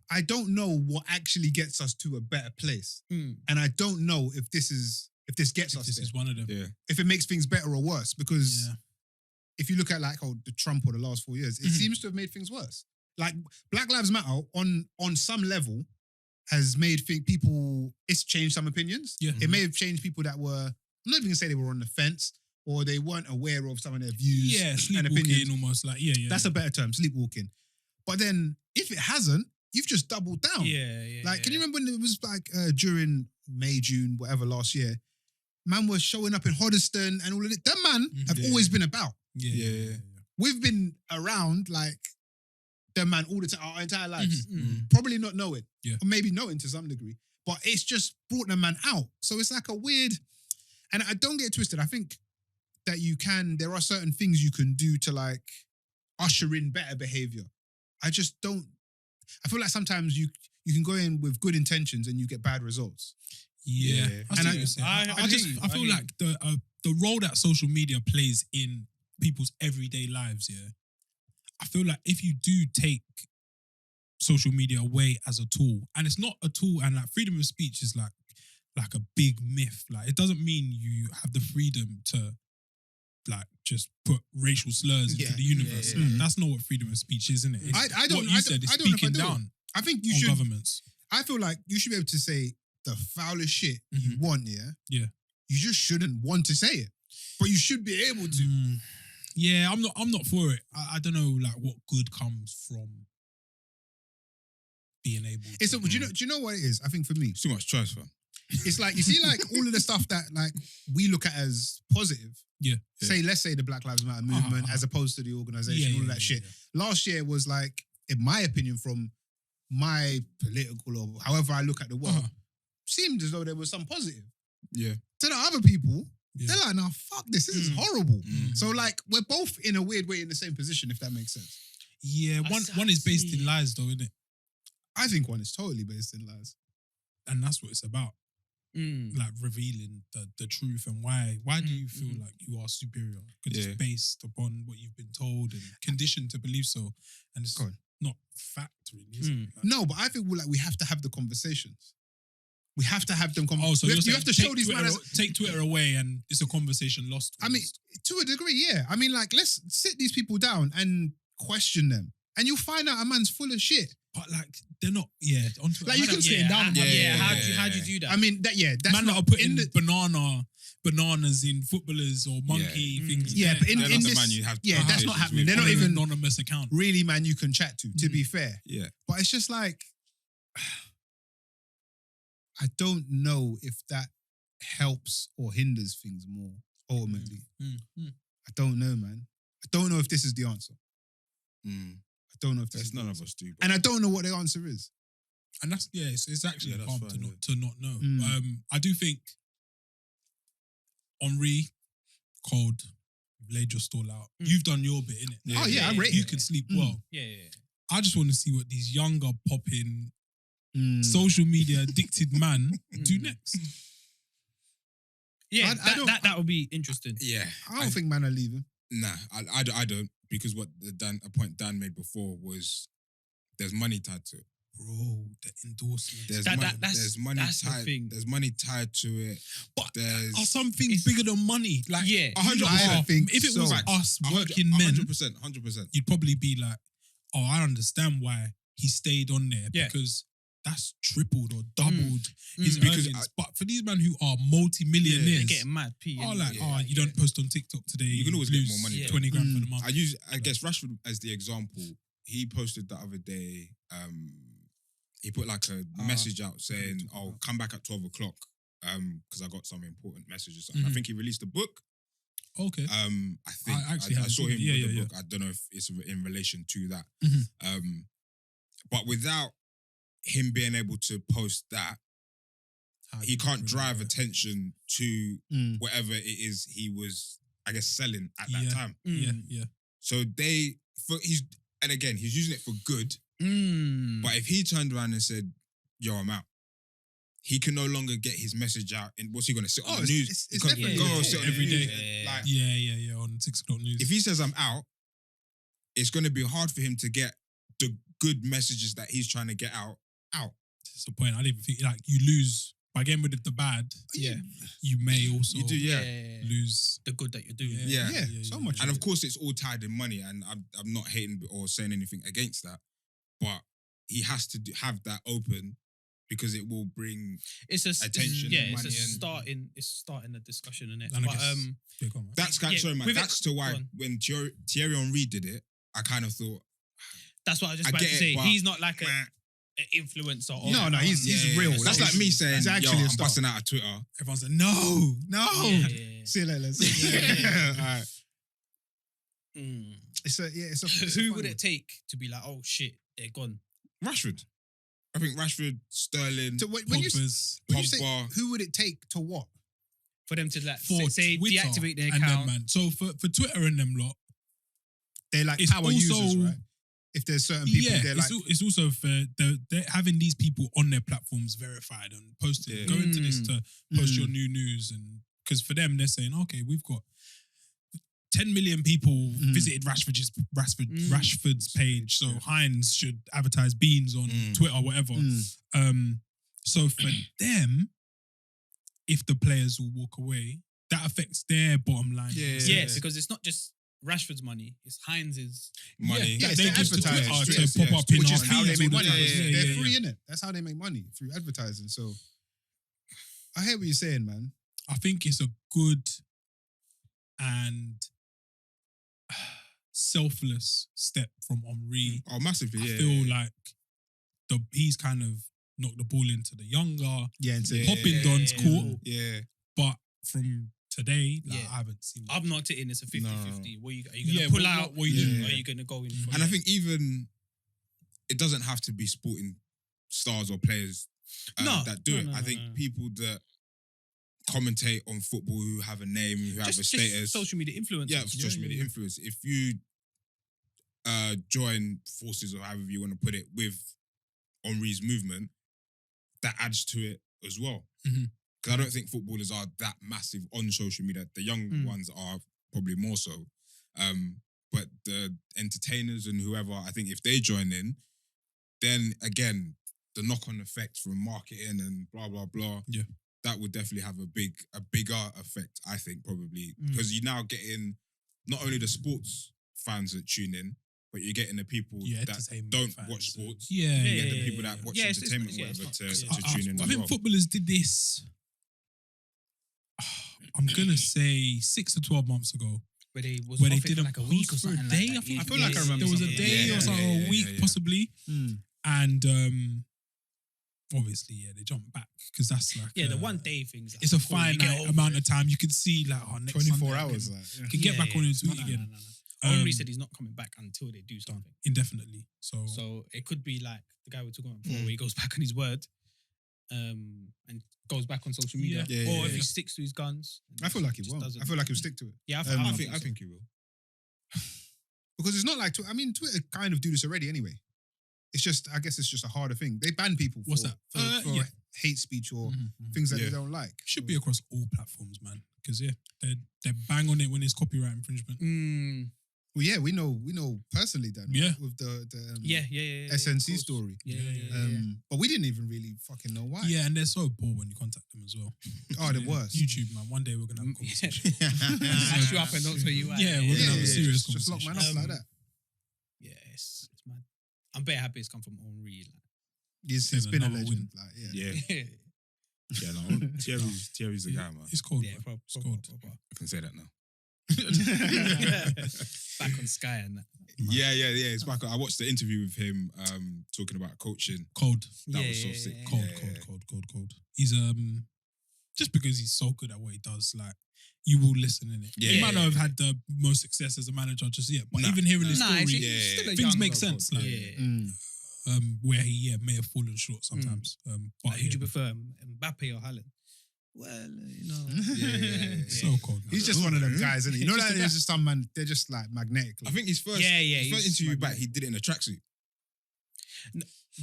I don't know what actually gets us to a better place. Mm. And I don't know if this gets us This there. is one of them. Yeah. If it makes things better or worse. Because Yeah. if you look at like the Trump or the last 4 years, it Mhm. seems to have made things worse. Like Black Lives Matter on some level has made people, it's changed some opinions. Yeah. It may have changed people that were, I'm not even gonna say they were on the fence or they weren't aware of some of their views Yeah, and sleepwalking opinions. almost like, yeah. That's a better term, sleepwalking. But then if it hasn't, you've just doubled down. Yeah. Like, can you remember when it was like during May, June, whatever last year, man was showing up in Hoddesdon and all of it. Them man have Yeah. always been about. Yeah. We've been around like them man all the time, our entire lives. Mhm. Probably not knowing. Yeah. Or maybe knowing to some degree. but it's just brought the man out. So it's like a weird, and I don't get it twisted. I think that there are certain things you can do to like usher in better behavior. I just don't, I feel like sometimes you can go in with good intentions and you get bad results. Yeah. And I feel like the role that social media plays in people's everyday lives, yeah, I feel like if you do take social media away as a tool, and it's not a tool, and like freedom of speech is like a big myth. Like it doesn't mean you have the freedom to like just put racial slurs into the universe. That's not what freedom of speech is, isn't it? I don't. What you said is speaking down. I think you on should. Governments. I feel like you should be able to say the foulest shit you want. Yeah. Yeah. You just shouldn't want to say it, but you should be able to. Yeah, I'm not for it. I don't know like what good comes from being able to. Do you know what it is? I think for me, It's too much choice, fam. it's like you see like all of the stuff that like we look at as positive. Yeah. Let's say the Black Lives Matter movement as opposed to the organization, all that shit. Last year was like, in my opinion, from my political or however I look at the world, seemed as though there was some positive. Yeah. To the other people, they're like, "No, fuck this. This is horrible." So like, we're both in a weird way in the same position, if that makes sense. Yeah, one is based in lies, though, isn't it? I think one is totally based in lies, and that's what it's about. Like revealing the truth and why do you feel like you are superior? Because it's based upon what you've been told and conditioned to believe so, and it's not fact, really. Is it? Like, no, but I think we have to have the conversations. We have to have them. So you have to show these Twitter, men. Take Twitter away, and it's a conversation lost. I mean, to a degree, yeah. I mean, like, let's sit these people down and question them, and you'll find out a man's full of shit. But like, they're not. Yeah, on Twitter. Like you can sit down. How do you do that? I mean, that's man that are putting bananas in footballers or monkey things. Yeah, but in That's this, the man you have that's not happening. with. They're not even anonymous account. really man you can chat to be fair. Yeah. But it's just like, I don't know if that helps or hinders things more ultimately. I don't know, man. I don't know if this is the answer. I don't know if this is none of us do. And I don't know what the answer is. And that's it's actually that's calm fine, to not know. Mm. I do think Henri, cold, you've laid your stall out. You've done your bit, innit? I rate You it. can sleep well. Yeah. I just want to see what these younger popping social media addicted man do next. Yeah, that would be interesting. Yeah. I don't think man are leaving. Nah, I don't, because what a point Dan made before was there's money tied to it. Bro, the endorsement. There's that's tied. the thing. There's money tied to it. But there's are some things bigger than money? Like, 100%. I think if it was so. us working men, 100%. you'd probably be like, oh, I understand why he stayed on there because that's tripled or doubled his earnings. But for these men who are multi-millionaires, they're getting mad. You don't post on TikTok today. You can always get more money. 20 grand for the month. I guess Rashford as the example. He posted the other day. He put like a message out saying, "I'll come back at 12 o'clock because I got some important messages." I think he released a book. Okay. I think I saw him with the book. I don't know if it's in relation to that. But without him being able to post that, he can't drive attention to whatever it is he was, I guess, selling at that time. Yeah. So he's using it for good. But if he turned around and said, "Yo, I'm out," he can no longer get his message out. And what's he going to sit on the news? It's He can't definitely go sit on every the day. news. Like, Yeah, on 6 o'clock news. if he says I'm out, it's going to be hard for him to get the good messages that he's trying to get out. That's the point. I didn't think like you lose by getting rid of the bad. Yeah. You may also You do, lose the good that you're doing. Yeah. So much. And of course, it's all tied in money, and I'm not hating or saying anything against that, but he has to have that open because it will bring attention. It's starting a discussion in it. And I But guess- That's to why when Thierry Henry did it, I kind of thought that's what I was just I about get to it, say. but- He's not like an influencer. No, he's real. That's like me saying, He's actually "Yo, a I'm star." busting out of Twitter." everyone's like, no. Yeah. See you later. All right. It's a Who fun would one. it take to be like, oh shit, they're gone? Rashford. I think Rashford, Sterling, So when you say, Pogba. who would it take to what? For them to like For say Twitter deactivate their and account. them, man. So for Twitter and them lot, They're like it's power also- users, right? If there's certain people, yeah, they're like, it's also for they're having these people on their platforms verified and posted. Yeah. Go into this to post Mm. your new news, and because for them they're saying, okay, we've got 10 million people visited Rashford's page, so Heinz should advertise beans on Twitter or whatever. So for them, if the players will walk away, that affects their bottom line. Yes, because it's not just Rashford's money; it's Heinz's. Money. Yeah, they they use advertise. Twitter Yes, to pop yes, up in which our is how they feeds make all the money. time. They're free, innit? That's how they make money, through advertising. So I hear what you're saying, man. I think it's a good and selfless step from Henry. Oh, massively. I Yeah. feel like he's kind of knocked the ball into the younger, Yeah, and Yeah. popping Don's court. Yeah. But from today, like, Yeah. I haven't seen that. I've knocked it in. It's a 50-50. What are you going to Yeah, pull what- out? what are you doing? Or are you going to go in? For And I think even it doesn't have to be sporting stars or players No, that do no, it. no, I no, think no. people that commentate on football who have a name, who have a just status. social media influencers. Yeah, social media influence. If you join forces or however you want to put it with Henry's movement, that adds to it as well. Mhm. Because I don't think footballers are that massive on social media. The young ones are probably more so. But the entertainers and whoever, I think if they join in, then again, the knock-on effect from marketing and blah, blah, blah. Yeah. That would definitely have a bigger effect, I think, probably. Because you're now getting not only the sports fans that tune in, but you're getting the people that entertainment don't fans watch and- sports. Yeah, You yeah, get the yeah, people yeah, that watch yeah. Yeah, it's entertainment or not- whatever yeah, it's to not- tune in I as think well. footballers did this. I'm gonna say 6 to 12 months ago, Where they was where they off it for didn't like a week or post for a something day. like that. I think I feel like I remember there was a something. day Yeah, or something, yeah, or a week yeah, yeah. possibly, Mm. and obviously, they jumped back because that's like the 1 day things. Like, It's a cool, you get finite over amount it. of time. You can see like next 24 Sunday I hours. can, Like, yeah. can get back on and tweet again Henry said he's not coming back until they do something. indefinitely. So So it could be like the guy we talking about before, where he goes back on his word, and goes back on social media, Yeah. Yeah, or yeah, if he yeah. sticks to his guns. I feel like he just won't. doesn't. I feel like he'll stick to it. Yeah, I I think he will. Because it's not like, Twitter kind of do this already anyway. It's just, I guess it's just a harder thing. They ban people for, What's that? for Yeah. hate speech or Mhm. things that Yeah. they don't like. should be across all platforms, man. Because they bang on it when it's copyright infringement. Well, yeah, we know personally then. Yeah. With the Yeah, SNC of course. story. Yeah. But we didn't even really fucking know why. Yeah, and they're so poor when you contact them as well. Oh, the Yeah. worst. YouTube, man. One day we're gonna have a conversation. Ask you up and don't tell you why. Yeah, we're gonna have a serious just lock man up conversation. like that. Yeah, it's mad. I'm very happy it's come from Henri. He's There's been a another legend. Like, yeah. Yeah. Like. Yeah, no. Thierry's the guy, man. It's cold. Yeah, man. proper. It's cold. I can say that now. Back on Sky and that. Yeah. It's back. I watched the interview with him talking about coaching. Cold. That Yeah, was so yeah, sick. yeah, Cold, Yeah. cold. He's just because he's so good at what he does, like you will listen in it. Yeah. He might not have had the most success as a manager just yet, but Nah, even hearing his Nah, story, he's still a things young make dog, sense. bro. Like, Yeah. where he may have fallen short sometimes. But Like, who do you prefer, Mbappe or Haaland? Well, Yeah. so cold. Man. He's just one of them guys, isn't he? You know He's just that a there's guy. just some man, they're just like magnetic. I think his first, Yeah, his first he's interview like back, that. he did it in a tracksuit.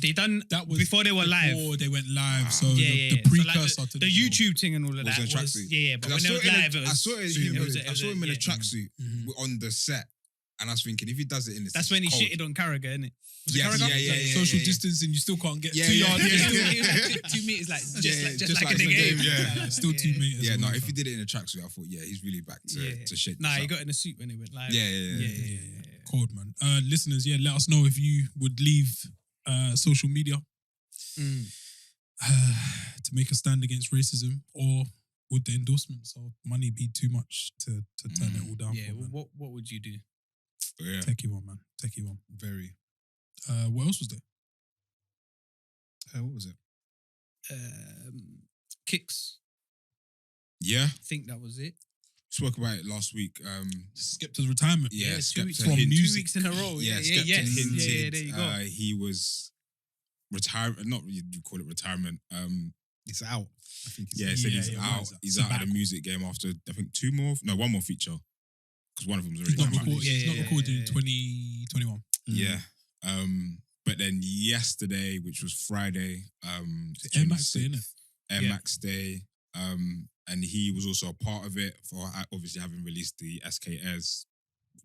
They done That was before they were live. Before they went live, so Yeah, the yeah. So, like, precursor to the show. YouTube thing and all of Was that in a was tracksuit. yeah, but 'Cause when they was live, it was I saw him in a yeah. tracksuit Mhm. on the set, and I was thinking, if he does it in this, That's when he shitted on Carragher, innit? Was it Yes, Carragher? yeah. Social distancing, you still can't get Yeah, 2 yeah, yards. yeah. He was like 2 meters, like just just like like in the in the game. game, yeah. Still 2 meters. Yeah, no. away If from- he did it in a tracksuit, I thought, yeah, he's really back to shake. Nah, this he up. got in a suit when he went live. Yeah. yeah. Cold, man. Listeners, let us know if you would leave social media Mm. to make a stand against racism, or would the endorsements of money be too much to turn it all down? Yeah, for, man? what would you do? Yeah. Techie one, man. Techie one. Very. What else was there? What was it? Kicks. Yeah. I think that was it. Spoke about it last week. Skepta's retirement. Yeah, 2 Skepta weeks from hinted- music. 2 weeks in a row. Yeah, Yeah, Skepta yes. hinted Yeah, there you go. he was retirement. Not you call it retirement. It's out. I think it's Yeah, he said he's yeah, out. it's He's out of the sabbatical. music game after I think one more feature because one of them's He's already not come out. recorded. He's not Yeah. recorded in 2021. Yeah. But then yesterday, which was Friday, Air Max Day, innit? Air Yeah. Max Day, and he was also a part of it for obviously having released the SKS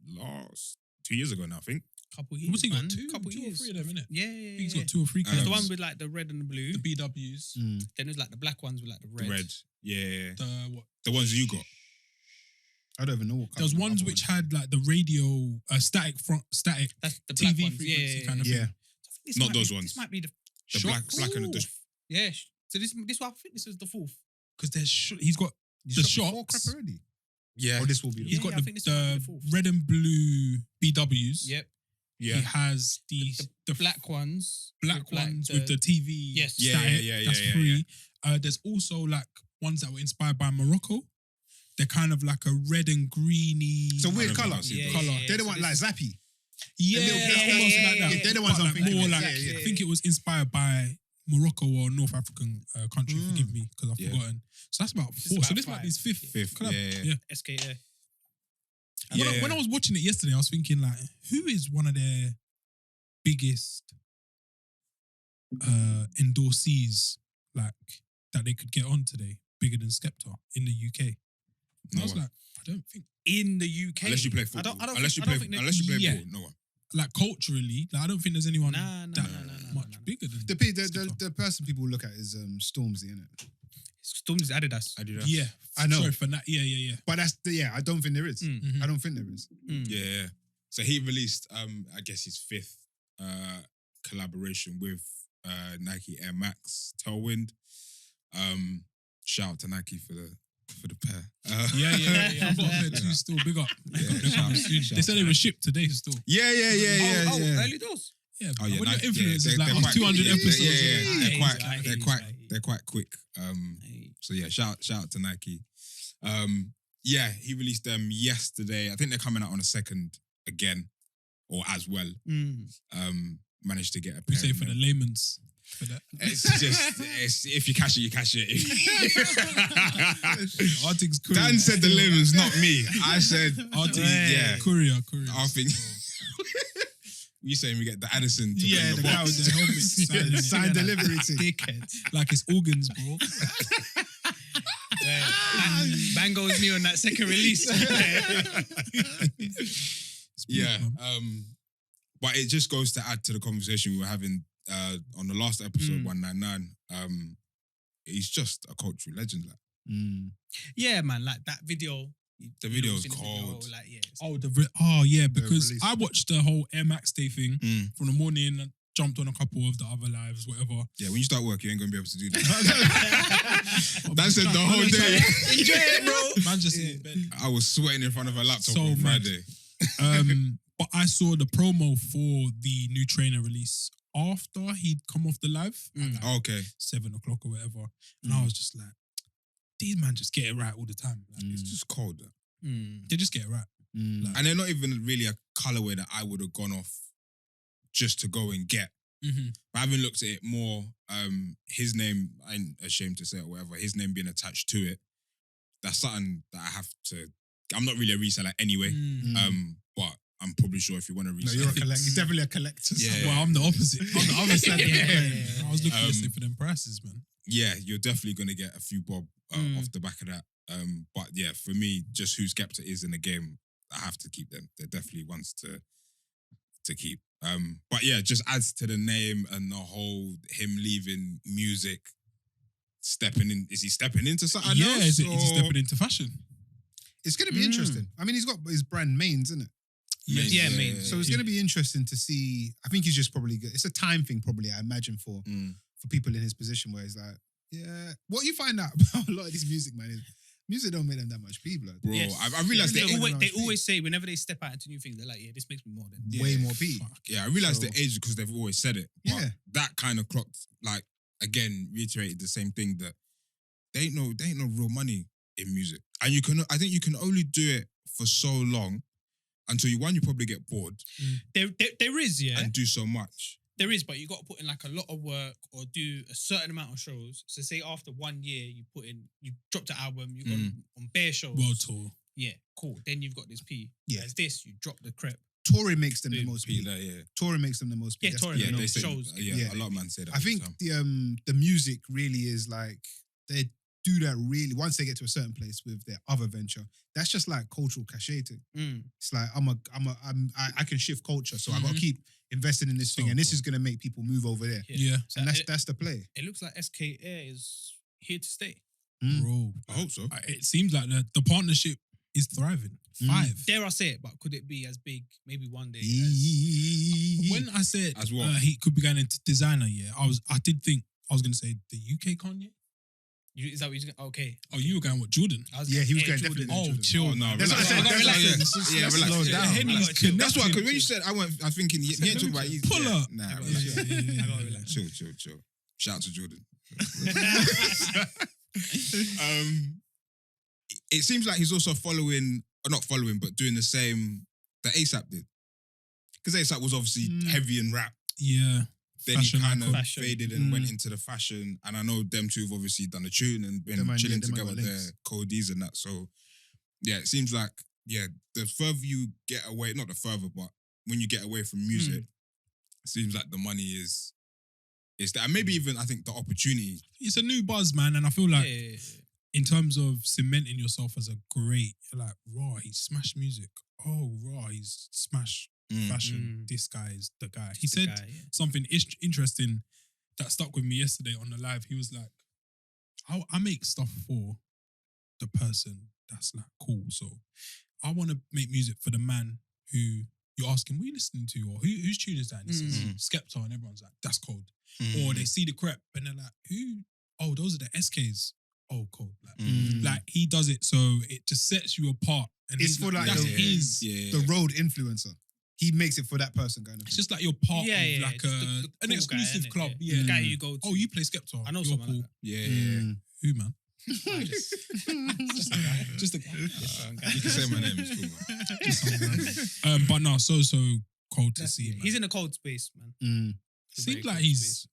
last 2 years ago now, I think. Couple years. What's he got? man. Two Couple or years. three of them, innit? Yeah, I think he's got 2 or 3 Um, There's the colours. one with like the red and the blue. The BWs. Mm. Then there's like the black ones with like the The red. red. Yeah. The what? The ones you got. I don't even know what. There was colour the ones other which had like the radio, static That's the black TV ones. frequency Yeah, kind of Yeah. thing. This Not might those be- ones. This might be the The black and the fourth. Yeah. So this one, I think this was the fourth. Because he's got You the shot four shots. crap already. yeah. Or this will be. He's Yeah, got I think this might be the fourth. red and blue BWs. Yep. yeah. He has The black ones. black with, like, ones with the TV. Yes. Yeah, static, yeah, that's yeah, free. There's also like ones that were inspired by Morocco. They're kind of like a red and greeny. It's a weird I don't colour. think I've seen Yeah, those. colour. yeah, They're the so one this- like Zappy. Yeah, little black almost ones. like that. Yeah, they're the ones But I'm thinking more of. like Yeah, yeah. I think it was inspired by Morocco or North African country. Mm. Forgive me because I've Yeah. forgotten. So that's about This is 4. So about this might be his 5th. Fifth. collab. Yeah. Yeah. SKA. When I was watching it yesterday, I was thinking like, who is one of their biggest endorsees like that they could get on today, bigger than Skepta in the UK? And I was No one. like, I don't think In the UK. Unless you play football. I don't Unless you think- I play don't think unless you play Yeah. ball. No one. like culturally, like I don't think there's anyone Nah, that no, much bigger than The the person people look at is Stormzy, innit? Storm's Adidas. Adidas. Yeah, I know. Sorry for that. Yeah. But that's I don't think there is. Mhm. I don't think there is. Yeah. So he released I guess his 5th collaboration with Nike Air Max Tailwind. Shout out to Nike for the pair. Yeah. I've got a pair too still. Big up. Yeah, They're coming soon. shout They said out they to were shipped today still. Yeah. Early doors. Yeah, Oh yeah, when Nike- you're influencers, they're like quite- 200 yeah, episodes. Yeah, I they're hate quite, it, I hate they're it, quite, I hate it. they're quite quick. So yeah, shout out to Nike. Yeah, he released them yesterday. I think they're coming out on the 2nd again, or as well. Managed to get a We pair. say of for the them. layman's. For that. It's if you cash it, you cash it. Arctic's courier. Dan said the lemons, not me. I said Arctic, yeah. Courier. I think you saying we get the Addison to Yeah, put in the the guy box. with the helmet. signing it. Signed delivery thing. Dickhead. Like it's organs, bro. Bango's me on that second release. Yeah. man. But it just goes to add to the conversation we were having on the last episode, 199. He's just a cultural legend. Like. Yeah, man. Like that video. The video is Seen the cold. like, yeah. Yeah, because release. I watched the whole Air Max Day thing Mm. from the morning. and Jumped on a couple of the other lives, whatever. Yeah, when you start work, you ain't gonna be able to do that. That said the whole day. Enjoy it, bro. Man, just in bed. I was sweating in front of a laptop So on mad. Friday. But I saw the promo for the new trainer release after he'd come off the live at like Okay. 7 o'clock or whatever, and I was just like, these man just get it right all the time. Like, It's just cold. They just get it right. Like, And they're not even really a colorway that I would have gone off just to go and get. But having looked at it more, his name, I ain't ashamed to say it or whatever, his name being attached to it, that's something that I have to. I'm not really a reseller anyway, but I'm probably sure if you want to No, resell, you're a collector. He's definitely a collector. Yeah. Well, I'm the opposite. I'm the other side. Yeah. I was looking yesterday for them prices, man. yeah, you're definitely gonna get a few bob off the back of that. But yeah, for me, just who Skepta is in the game, I have to keep them. They're definitely ones to keep. But yeah, just adds to the name and the whole him leaving music, stepping in. Is he stepping into something Yeah, else? is he or- stepping into fashion? It's going to be interesting. I mean, he's got his brand mains, isn't it? Yeah, main. So it's going to be interesting to see. I think he's just probably good. It's a time thing, probably. I imagine for people in his position where he's like, yeah. What you find out about a lot of these music man is music don't make them that much people. Bro, Yes. I realized They the always, age- they always say whenever they step out into new things, they're like, yeah, this makes me more than. way more people. Yeah, I realized So- the age because they've always said it. But Yeah. that kind of clocked, like, again, reiterated the same thing that they ain't no real money in music. And I think you can only do it for so long until you probably get bored There is, yeah. and do so much. There is, but you got to put in like a lot of work or do a certain amount of shows. So say after 1 year, you dropped an album, you got on bare shows. World tour. Yeah, cool. Then you've got this P. Yeah. As this, you drop the crep. Touring makes them the Boom. most P, beat. yeah. Touring makes them the most beat. Yeah, That's- touring. Yeah, No, they say, shows. a lot of men say that. I think all the time. the music really is like they do that really once they get to a certain place with their other venture. That's just like cultural cachet thing. It's like I can shift culture, so I got to keep investing in this thing, and this is gonna make people move over there. Yeah. So And that's the play. it looks like SK Air is here to stay. Bro. I hope so. It seems like the partnership is thriving. 5. Dare I say it, but could it be as big maybe one day? When I said As what? he could be going into designer, I did think I was going to say the UK Kanye. Is that what you're okay? Oh, you were going with Jordan. Yeah, he was Air going Jordan. definitely. Oh, Jordan. chill. Oh, no, That's what I said. relax. That's Yeah, let's relax. slow Yeah. down. Henny's That's why, because when you connected. said, I'm thinking, you ain't talking about you. Pull yeah, up. Nah, I gotta relax. relax. I gotta relax. Chill. Shout out to Jordan. It seems like he's also following, or not following, but doing the same that ASAP did. Because ASAP was obviously heavy in rap. Yeah. Then Fashion he kind of icon. faded and went into the fashion. And I know them two have obviously done a tune and been Them and- chilling yeah, them and together, got their links. Codies and that. So, yeah, it seems like, the further you get away, not the further, but when you get away from music, it seems like the money is that. And maybe even, I think, the opportunity. It's a new buzz, man. And I feel like Yeah. in terms of cementing yourself as a great, like, raw, he smashed music. Oh, raw, he's smashed fashion. This guy is the guy. He said something interesting that stuck with me yesterday on the live. He was like, I make stuff for the person that's like cool. So I want to make music for the man who you ask him, what are you listening to? Or whose tune is that? And he says, Skepta. And everyone's like, that's cold. Or they see the crep and they're like, who? Oh, those are the SKs. Oh, cold. Like he does it so it just sets you apart. And It's he's for like that's the- his. The road influencer. He makes it for that person kind of It's thing. just like you're part Yeah, of yeah, like just the an cool exclusive guy, innit? club. Yeah. Yeah. The guy you go to. Oh, you play Skepta. I know You're someone cool. like that. Yeah. Who, man? Just a guy. Just a guy. You can say my name, it's cool, man. But no, so cold to see, man. He's in a cold space, man. It's a Seems very like cold he's. space.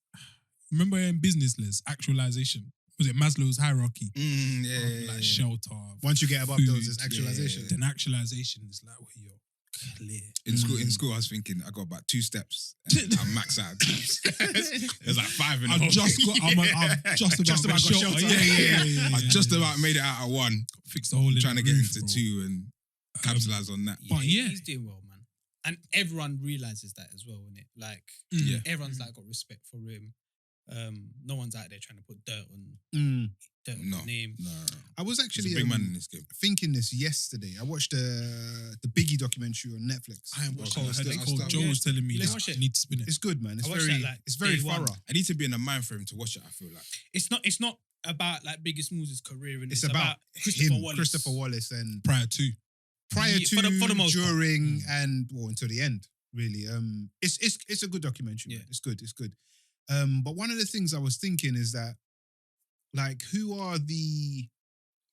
Remember in business, Les, actualization. Was it Maslow's hierarchy? Yeah. Like shelter. Once you get above food, those, it's actualization. Then actualization is like where you're clear. In school, I was thinking I got about 2 steps and I max out. There's like 5 in the I've whole just thing. got. I've just about got shelter. Yeah. I just about made it out of 1. Fixed the whole. in Trying the to get roof, into bro. 2 and capitalize on that. But yeah. he's doing well, man. And everyone realizes that as well, innit? Like, Yeah. everyone's like got respect for him. No one's out there trying to put dirt on No. his name. No. I was He's actually a big man in this game. thinking this yesterday. I watched the Biggie documentary on Netflix. I ain't watched Okay, that. I heard it I'll cold. start- Joe was telling me Let's that watch it. I need to spin it. It's good, man. It's I watched very, that, like, it's very day one. thorough. I need to be in the mind frame to watch it, I feel like. It's not about like Biggie Smalls' career, and It's about him, Christopher Wallace, and Prior to. prior Yeah, to, for the most part. during, and well until the end. Really, it's a good documentary. Yeah. Man. It's good. But one of the things I was thinking is that, like, who are the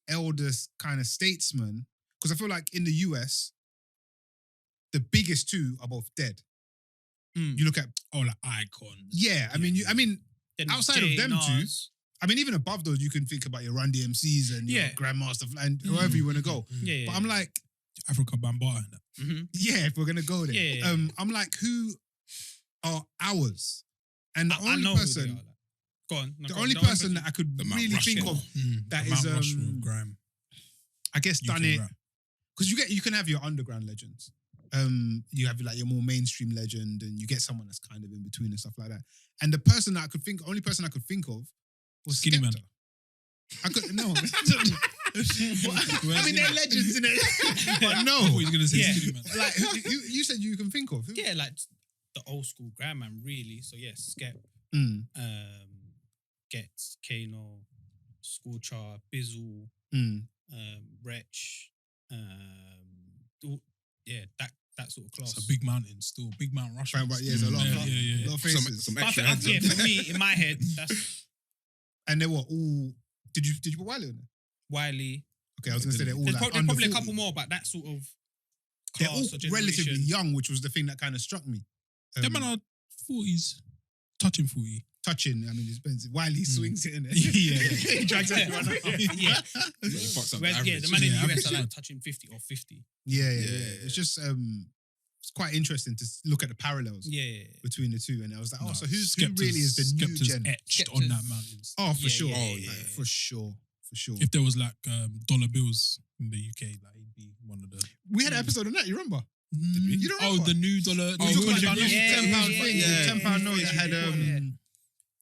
eldest kind of statesmen? Because I feel like in the US, the biggest 2 are both dead. You look at, Oh, like icons. yeah. I mean, outside of them two, I mean, even above those, you can think about your Run DMCs and your Yeah. Grandmaster and whoever you want to go. Yeah, But I'm like, Africa Bambaataa and that. yeah, if we're gonna go there, Yeah. I'm like, who are ours? And the I only know who they person, are, like. Go on. No, the go on. only person that I could The Mount really think Rushmore. of that the is, Mount Rushmore of grime. I guess, UK done it rap. because you can have your underground legends. You have like your more mainstream legend, and you get someone that's kind of in between and stuff like that. And the person that only person I could think of was Skinny Man. Skepta. I could no. I mean, they're legends, in it. But I no, thought you were gonna say Yeah. Skinny Man. like you said, you can think of. Who? Yeah, like the old school grandman, really. So yeah, Skep, Mm, Gets, Kano, Schoolchar, Bizzle, mm. Wretch, yeah, that sort of class. It's a big mountain still. Big Mount Rushmore. Right, yeah, there's a lot of Yeah. lot of faces. Some But I extra think, heads. yeah, up. for me, in my head, that's And they were all. Did you put Wiley in there? Wiley. Okay, I was gonna say they're all There's like probably, under a 40. couple more, but that sort of They're class all or generation. relatively young, which was the thing that kind of struck me. Them man are 40s, touching 40. Touching, I mean, it's expensive. Wiley swings it in it. Yeah. He drags everyone out. Yeah. It fucks up the Whereas, average. the man in the Yeah, US are average. like touching 50 or 50. Yeah. Yeah. It's just it's quite interesting to look at the parallels Yeah. between the two. And I was like, No, so who Skepta's- really is the new Skepta's gen? etched Skepta's- on that mountains. Oh, for Yeah, sure. yeah, yeah, Like, yeah. for sure. For sure. If there was like dollar bills in the UK, like he'd be one of the. We had an episode on that, you remember? We? You don't Oh, remember? the new dollar. We the talked new about £20 the note. Yeah, £10 yeah, thing, yeah, the £10 yeah, note that had yeah.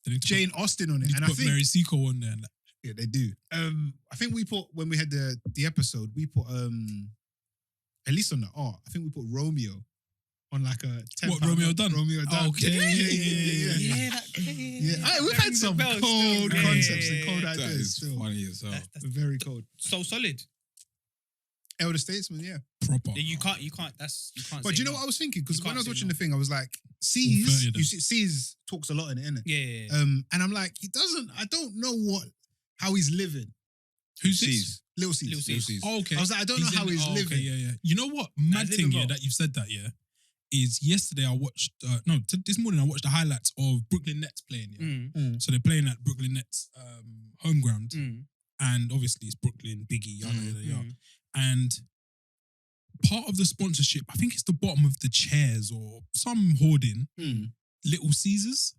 They need to Jane Austen on put, it. need to And I put think Mary Seco on there. And that. yeah, they do. I think we put when we had the episode, we put at least on the art, I think we put Romeo on like a 10 What, pound Romeo note. Dunn? Romeo Dunn. Oh, okay. Yeah. Yeah. We've had some cold concepts and cold That ideas is still. funny as hell. That's Very cold. so solid. Elder Statesman, yeah. Proper. You can't. But do you know what I was thinking? Because You when I can't was say watching no. the thing, I was like, All 30 C's, of them. you see, C's talks a lot in it, innit? Yeah. And I'm like, I don't know how he's living. Who's Sees. this? Little C's. Little C's. Oh, okay. I was like, I don't know how he's living. Okay, yeah. You know what? Mad he's thing, living yeah, well. that you've said that, yeah, is yesterday I watched, this morning I watched the highlights of Brooklyn Nets playing, yeah. Mm. So they're playing at Brooklyn Nets home ground. Mm. And obviously it's Brooklyn, Biggie, yada, yada, yada. Mm. And part of the sponsorship, I think it's the bottom of the chairs or some hoarding, Little Caesars.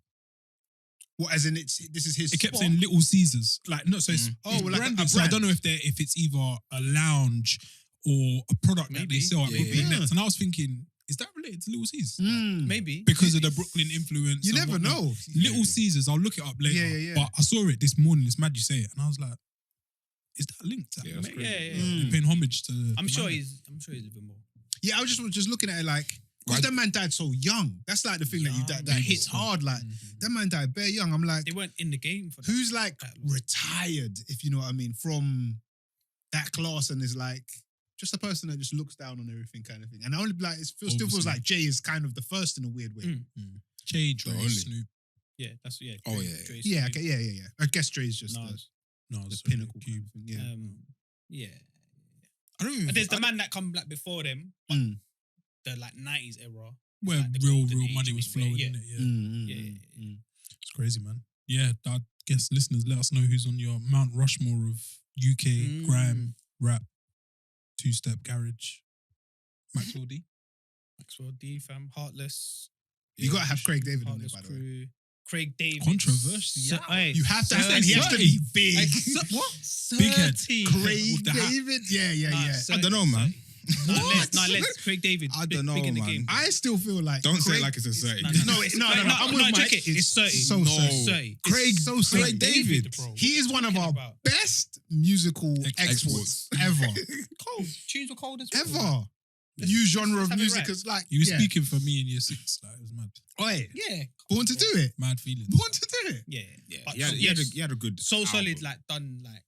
What, as in this is his It kept spot? saying Little Caesars. Like, no, so it's, Oh, it's like a branded. So I brand. don't know if it's either a lounge or a product that they Maybe. sell at Yeah, Brooklyn yeah. Nets. And I was thinking, is that related to Little Caesars? Maybe Because of the Brooklyn influence. You and never whatnot. know. Little Caesars, I'll look it up later. Yeah. But I saw it this morning. It's mad you say it. And I was like, is that linked? Yeah, that's crazy. Yeah. Paying homage to. I'm the sure man. he's living more. Yeah, I was just looking at it like, because that man died so young. That's like the thing that hits hard. Like, that man died very young. I'm like, They weren't in the game for that. who's like that long. retired, if you know what I mean, from that class and is like just a person that just looks down on everything kind of thing. And I only like, still feels Obviously. like Jay is kind of the first in a weird way. Jay, Dre, only. Snoop. Yeah, that's yeah. Oh, Dre- yeah. Dre's Yeah, Snoop. okay, yeah. I guess Dre is just Nas. No, the sorry, pinnacle kind Cube. of thing. Yeah. Yeah. I don't even. But there's the man that come like before them, but Mm. the like 90s era. Where like the real golden age money of was it, flowing yeah. in it. Yeah. Yeah. It's crazy, man. Yeah, I guess listeners, let us know who's on your Mount Rushmore of UK grime, rap, two-step garage. Maxwell D. Maxwell D, fam, Heartless, You gotta have Craig David on there, Heartless by the way. Crew, Craig David. Controversial. You have to, That's and he has to be big. What? Big head. Craig With the hat. David? Yeah. I don't know, man. Let's Craig David. I big, don't know, big in the man. game. I still feel like Don't say Craig- it like it's a 30. No, I'm with Mike. It's 30. so No. certain. 30. Craig, so certain. Craig David. bro. He is one of our about? best musical Exports. exports ever. Cold. Tunes were cold as well. Ever. New genre let's of have it music right. is like, He was yeah. speaking for me in year 6. Like, it was mad. Oi, Yeah. born to do it. Mad feelings. Born to do it. Yeah. Yeah, But he had a good. so album. solid, like done, like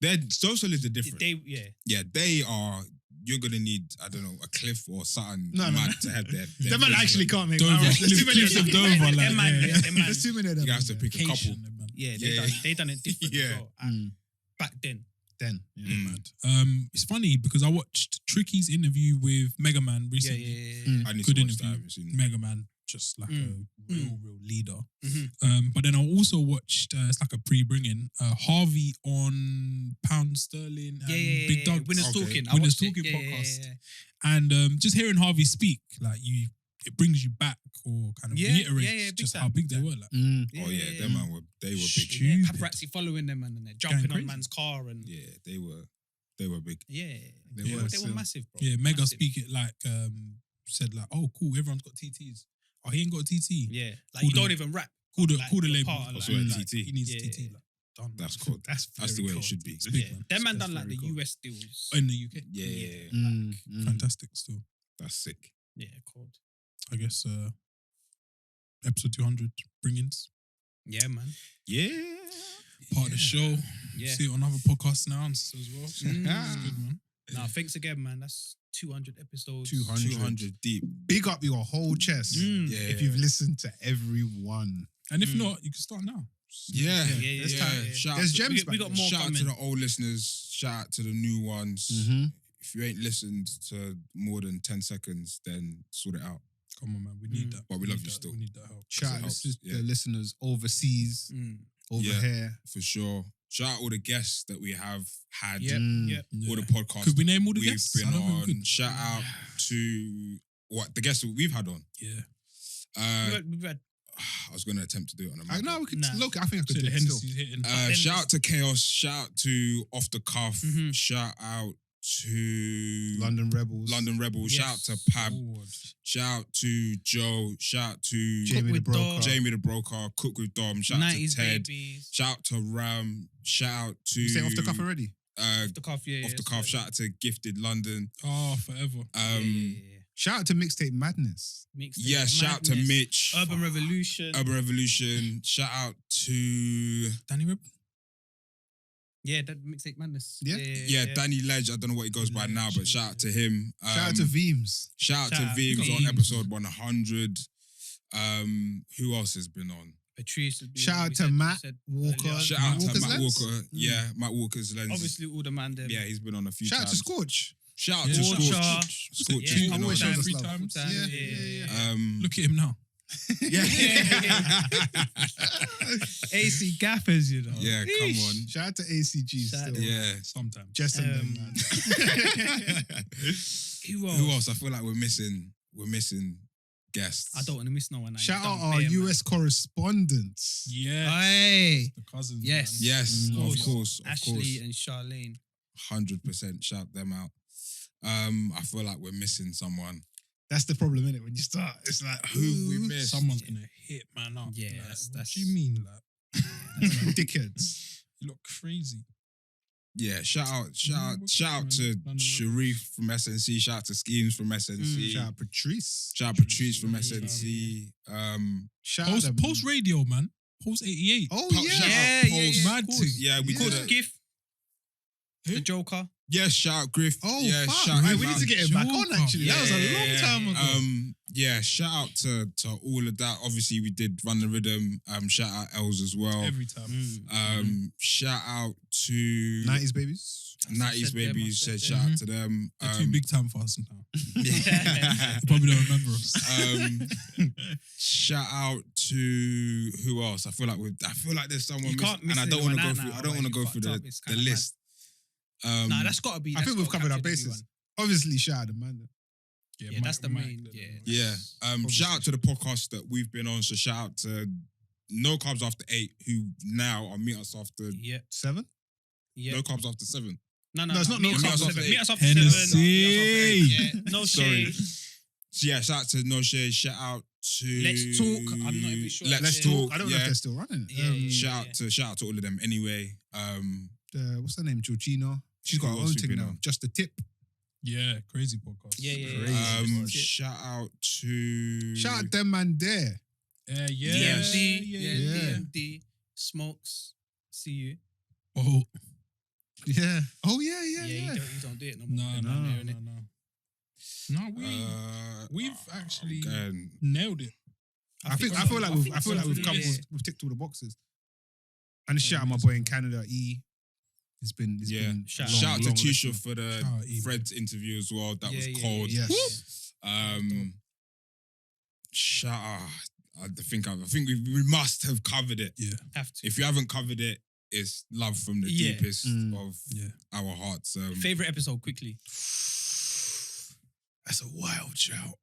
They're so solid. They're different. yeah. They are. You're gonna need, I don't know, a cliff or something No. mad to have their That man actually can't make Dover. my There's too many of Cliffs of them. Dover. Like, Them man, yeah. them man. There's too many of them. You have to pick a couple. Cation, man. Yeah, Yeah. they done it different. Yeah. As well, back then. Then. Mad. It's funny because I watched Tricky's interview with Mega Man Yeah, recently. yeah. I need Good to watch that. I interview. haven't seen it. Mega Man, just like a real leader. Mhm. But then I also watched, it's like a pre-bringing, Harvey on Pound Sterling and Yeah, Big Doug. Winners Okay. Talking. I Winners watched it. Talking Yeah, podcast. yeah. And just hearing Harvey speak, like it brings you back or kind of Yeah, reiterates yeah, big just time, how big big they time. were. Like, Oh yeah, them man they were big. Shit. Yeah, Stupid. paparazzi following them and they're jumping crazy. on man's car and Yeah, they were big. yeah, They they were were still. massive, bro. yeah, Mega Massive. speak it like said like, oh cool, everyone's got TTs. Oh, he ain't got a TT. Yeah, like Call you don't the- even rap. Call the Like, call the your label. part, Oh, like- sorry, like- TT. He needs Yeah, TT. yeah. Like, done. That's cool. That's That's the very way cold. it should be. It's big, Yeah, man. them man That's done like very the cool. US deals. in the UK. Yeah, Fantastic still. that's sick. Yeah, cold. I guess episode 200 bring-ins. Yeah, man. Yeah, Part of the show. Yeah. See it on other podcasts now as well. It's good, man. Nah, thanks again, man. That's 200 episodes. 200 deep. Big up your whole chest Yeah, if you've listened to every one. And if not, you can start now. Yeah, Yeah, There's yeah, time. yeah. Shout There's out to- gems we back got there. more Shout out to coming. the old listeners. Shout out to the new ones. Mhm. If you ain't listened to more than 10 seconds, then sort it out. Come on, man. We need that. But we love you still. We need that help. Shout out helps, to yeah. the listeners overseas, over Yeah. here. For sure. Shout out all the guests that we have had. Yep. Mm. Yep. All the podcasts. Could we name all the we've guests? been I don't think we on. could. Shout out to the guests that we've had on. Yeah. We've had I was going to attempt to do it on a I mic. know we could Nah. look. I think I could So do the it still. Hennessy's hitting. Shout out to Chaos. Shout out to Off the Cuff. Mhm. Shout out to London Rebels. London Rebels. Yes. Shout out to Pab. Forward. Shout out to Joe. Shout out to Jamie the with Broker. Dom. Jamie the Broker. Cook with Dom. Shout out to 90s Ted. babies. Shout out to Ram. Shout out to You say off the cuff already? Uh, The cuff, yeah. off the cuff. Shout out to Gifted London. Oh, forever. Shout out to Mixtape Madness. Yeah, shout out to Mitch. Urban Revolution. Urban Revolution. Shout out to Danny Rib. Yeah, that Mixtape Madness. Yeah? Danny Ledge. I don't know what he goes by now, but shout out to him. Shout out to Veems. Shout out to Shout out Veems to on Veems. episode 100. Who else has been on? Patrice. has been- Shout out we to said- Matt we said Walker. earlier. Shout out to Walker's Matt Lens? Walker. Yeah, Matt Walker's lens. Obviously, all the Mandem. Yeah, he's been on a few Shout out times. to Scorch. Shout out Yeah. to Scorcher. Scorch. Scorch Yeah, has been always on. shows us Three love. times. Yeah. Look at him now. AC Gappers, you know. Yeah, come on. Shout out to ACG Shout out still. to- Yeah. Sometimes. Jess and them, man. Who else? I feel like we're missing guests. I don't want to miss no one. now. Shout You've out done our bare, man. US correspondents. Yeah. Hey, The cousins. Yes. Man. Yes, Mm. of course. Of Ashley course. and Charlene. 100% shout them out. I feel like we're missing someone. That's the problem, innit? When you start, it's like, Who we missed? Someone's gonna hit man up. Yeah, Like, that's- what do you mean, like? dickheads. You look crazy. Yeah, shout out to London Sharif from SNC. Shout out to Schemes from SNC. Shout out Patrice. Shout out Patrice from Patrice. SNC. Shout out them. Post radio, man. Post 88. Oh, Shout yeah. out Yeah, Pulse. Mad of course. thing. Yeah, we Yeah. did Course, it. Giff. The Joker. Yeah, shout out Griff. Oh, yeah, fuck. shout Hey, him we need out. to get him back on, actually. That was a long time ago. Yeah, shout out to all of that. Obviously, we did Run the Rhythm. Shout out Els as well. Every time. Shout out to 90s babies. 90s Said them, I Babies. said Said them. shout out to them. They're too big time for us now. Yeah. You probably don't remember us. Shout out to who else? I feel like there's someone You can't missing, and I miss don't want to anyone go out through. now, I don't like, want to you go through fucked up. It's the kinda list. Nah, that's got to be. I think we've covered our captured bases. everyone. Obviously, shout out to man. Yeah, that's the main. Yeah. Yeah. Shout out to the podcast that we've been on. So shout out to No Carbs After 8, who now are Meet Us After Yeah. 7? Yeah. No Carbs After 7. No, it's not Meet No Us Carbs After After 7. Eight. Meet Us After Hennessy. 7. Yeah. No Sorry. shade. So yeah, shout out to No Shade. Shout out to Let's Talk. I'm not even sure. Let's Yeah. Talk. I don't know if they're still running. Yeah. Shout out to all of them anyway. What's her name? Georgina. She's got Who her else own we thing been now. on? Just the tip. Yeah, crazy podcast. Yeah. Shout out to Shout out them man there. Yeah. DMD. Yeah. Yeah. DMD. Smokes. See you. Oh, Yeah. Oh, yeah. You don't do it no more. no. No, we've actually nailed it. I feel like we've Yeah. we've ticked all the boxes. And shout out my boy in Canada, E. It's been Shout long, Shout out to long Tisha listening. for the Shout out, E. Fred's interview as well. That was Yeah, cold. yeah, Yes. Shout out. I think we must have covered it. Yeah. Have to. If you haven't covered it, it's love from the Yeah. deepest Mm. of Yeah. our hearts. Favorite episode quickly. That's a wild shout.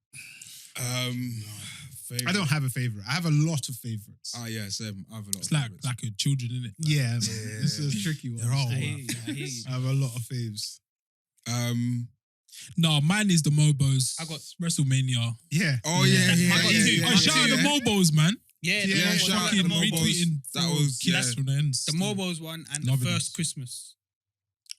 favorite. I don't have a favorite. I have a lot of favorites. Ah, yeah, same. I have a lot. It's of like favorites. a children, innit? Yeah, man. This is a tricky one. They're all I right. hear you. I have a lot of faves. No, mine is the Mobos. I got- WrestleMania. Yeah. Oh yeah. I got two. Oh, shout out the Mobos, man. Yeah, Yeah, the shout Mobos out one. to Fucking the Mobos. retweeting. That was- kids yeah. from the end. The Mobos one and the Loving first it. Christmas.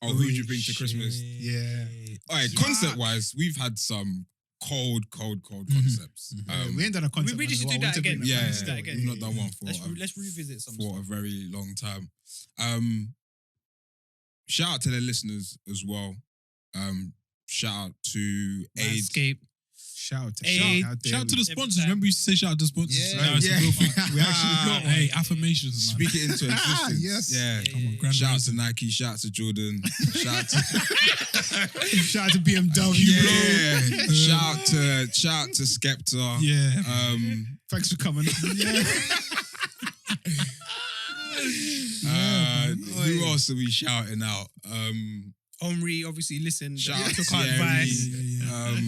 Oh, who would you bring to Christmas? Yeah. All right, concept wise, we've had some cold concepts. We ain't done a concept. we one in should a do while. that need to bring again. Yeah, back Let's do still. that again. we've not done one for Let's revisit some for a stuff. very long time. Shout out to the listeners as well. Shout out to Aid. Manscaped. Shout out to Hey, how dare Shout out to we. the sponsors. Remember, we used to say shout out to sponsors. Yeah. Now it's a Yeah. real thing. We actually got one. Hey, affirmations, man. Speak it into existence. Yes. Yeah. Come on, grand Shout out to rising. Nike. Shout out to Jordan. Shout out to Shout out to BMW, bro. Shout out to Skepta. Yeah. Thanks for coming. Who else are we shouting out? Omri obviously listened. Shout out took to our Thierry. advice.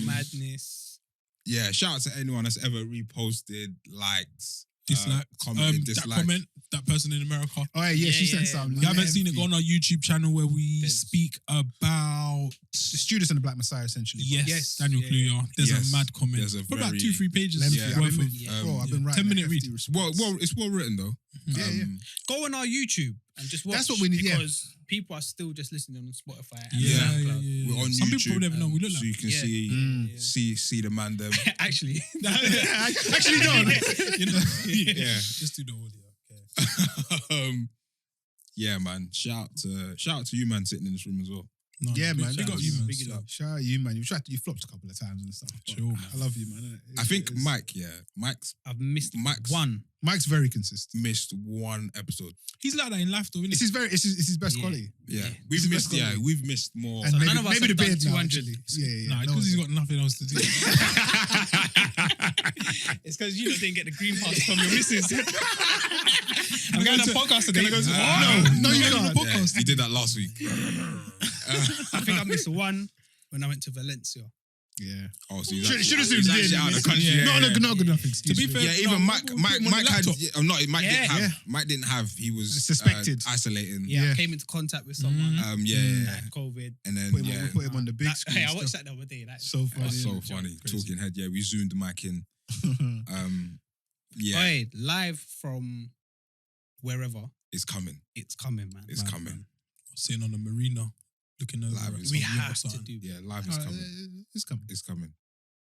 Madness. Madness. Shout out to anyone that's ever reposted, liked, Dislike. commented, That disliked. comment, that person in America. Oh yeah, she sent something. You haven't seen it, go on our YouTube channel where we There's- speak about The Judas and the Black Messiah, essentially. yes, Daniel Kluyer. There's Yes. a mad comment. There's a Probably about very 2-3 pages Lengthy. Yeah. I've worth been, of. bro, I've been writing 10-minute a read. hefty response. Well, it's well written though. Yeah, yeah. Go on our YouTube and just watch. That's what we need, yeah. Because people are still just listening on Spotify. And Yeah, SoundCloud. yeah, yeah. We're on Some YouTube, people probably never know we look so like. you can Yeah. see the Mandem. Actually, Actually, don't. You know? Yeah. Just do the audio. Okay. Yeah, man. Shout out to you, man, sitting in this room as well. No, Yeah, big- man. Big up you, man. Big up. Shout out you, man. You flopped a couple of times and stuff. but Chill, man. I love you, man. I think Mike's I've missed Mike's one. Mike's very consistent. missed one episode. He's like that in life, though, isn't It's he? his best Yeah. quality. Yeah, Yeah. we've It's the missed. best Yeah, quality. we've missed more. And So maybe, none of us maybe the have done beard now, 200. actually. Yeah. Nah, no because one's he's done. got nothing else to do. It's because you didn't get the green pass from your missus. I'm going to podcast today. No, you No, can't. podcast. You did that last week. I think I missed one when I went to Valencia. Yeah. Oh, so he's Should actually- have he's zoomed actually in. out of the country. Yeah. Yeah, Not yeah. good enough excuse. To be fair, Yeah, even no, Mike we'll put him on the had. laptop. Mike didn't have. Yeah. Mike didn't have. He was Suspected. isolating. Yeah, Yeah. I came into contact with someone. Yeah. COVID. And then Put him on the big screen. Hey, I still. watched that the other day. That's So funny. That's so innit? funny. Crazy. Talking head. Yeah, we zoomed the mic in. Yeah, Oi, live from wherever. it's coming. It's coming, man. It's Man, coming. man. Sitting on the marina, looking over. Live at is some We yacht or have to something. do. Yeah, live is coming. It's coming. It's coming.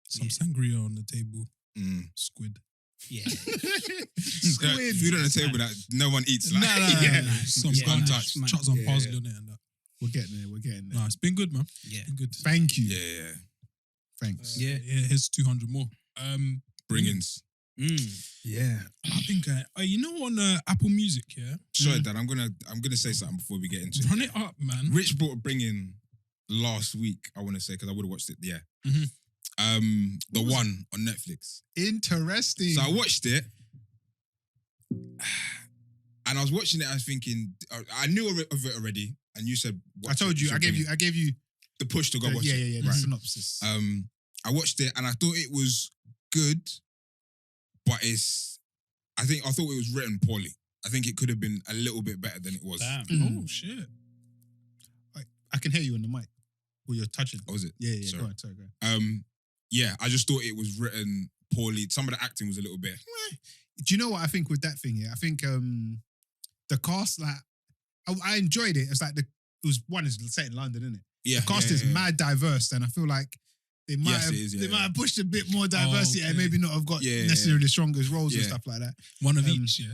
Some Yeah. sangria on the table. Mm. Squid. Yeah. Food on the table that no one eats. Like, Nah, yeah. Some Yeah. untouched. Man. Chucks on Yeah. parsley on it and that. We're getting there. We're getting there. Nah, it's been good, man. Yeah. Been good. Thank you. Yeah. Thanks. Yeah. Yeah, here's 200 more. Bring-ins. Yeah. I think, you know, on Apple Music, yeah? Sorry, Dad. I'm gonna say something before we get into Run it. it up, man. Rich brought a bring-in last week. I want to say because I would have watched it. Yeah. Mhm. The one on Netflix. Interesting. So I watched it, and I was watching it. I was thinking, I knew of it already, and you said, I told you. I gave you the push to go watch yeah, it. yeah, yeah. The Right. synopsis. I watched it, and I thought it was good, but I thought it was written poorly. I think it could have been a little bit better than it was. Damn. Oh, shit. I can hear you on the mic. Well, you're touching. What was it? Yeah, yeah. Sorry. Go on, sorry, go on. Yeah, I just thought it was written poorly. Some of the acting was a little bit. Do you know what I think with that thing? Yeah, I think the cast, like, I enjoyed it. It's like it was set in London, isn't it? Yeah, The cast is mad diverse, and I feel like they might Yes, have it is, yeah, they yeah. might have pushed a bit more diversity and okay. maybe not have got Yeah, necessarily yeah. the strongest roles and Yeah. stuff like that. One of Um, each, yeah?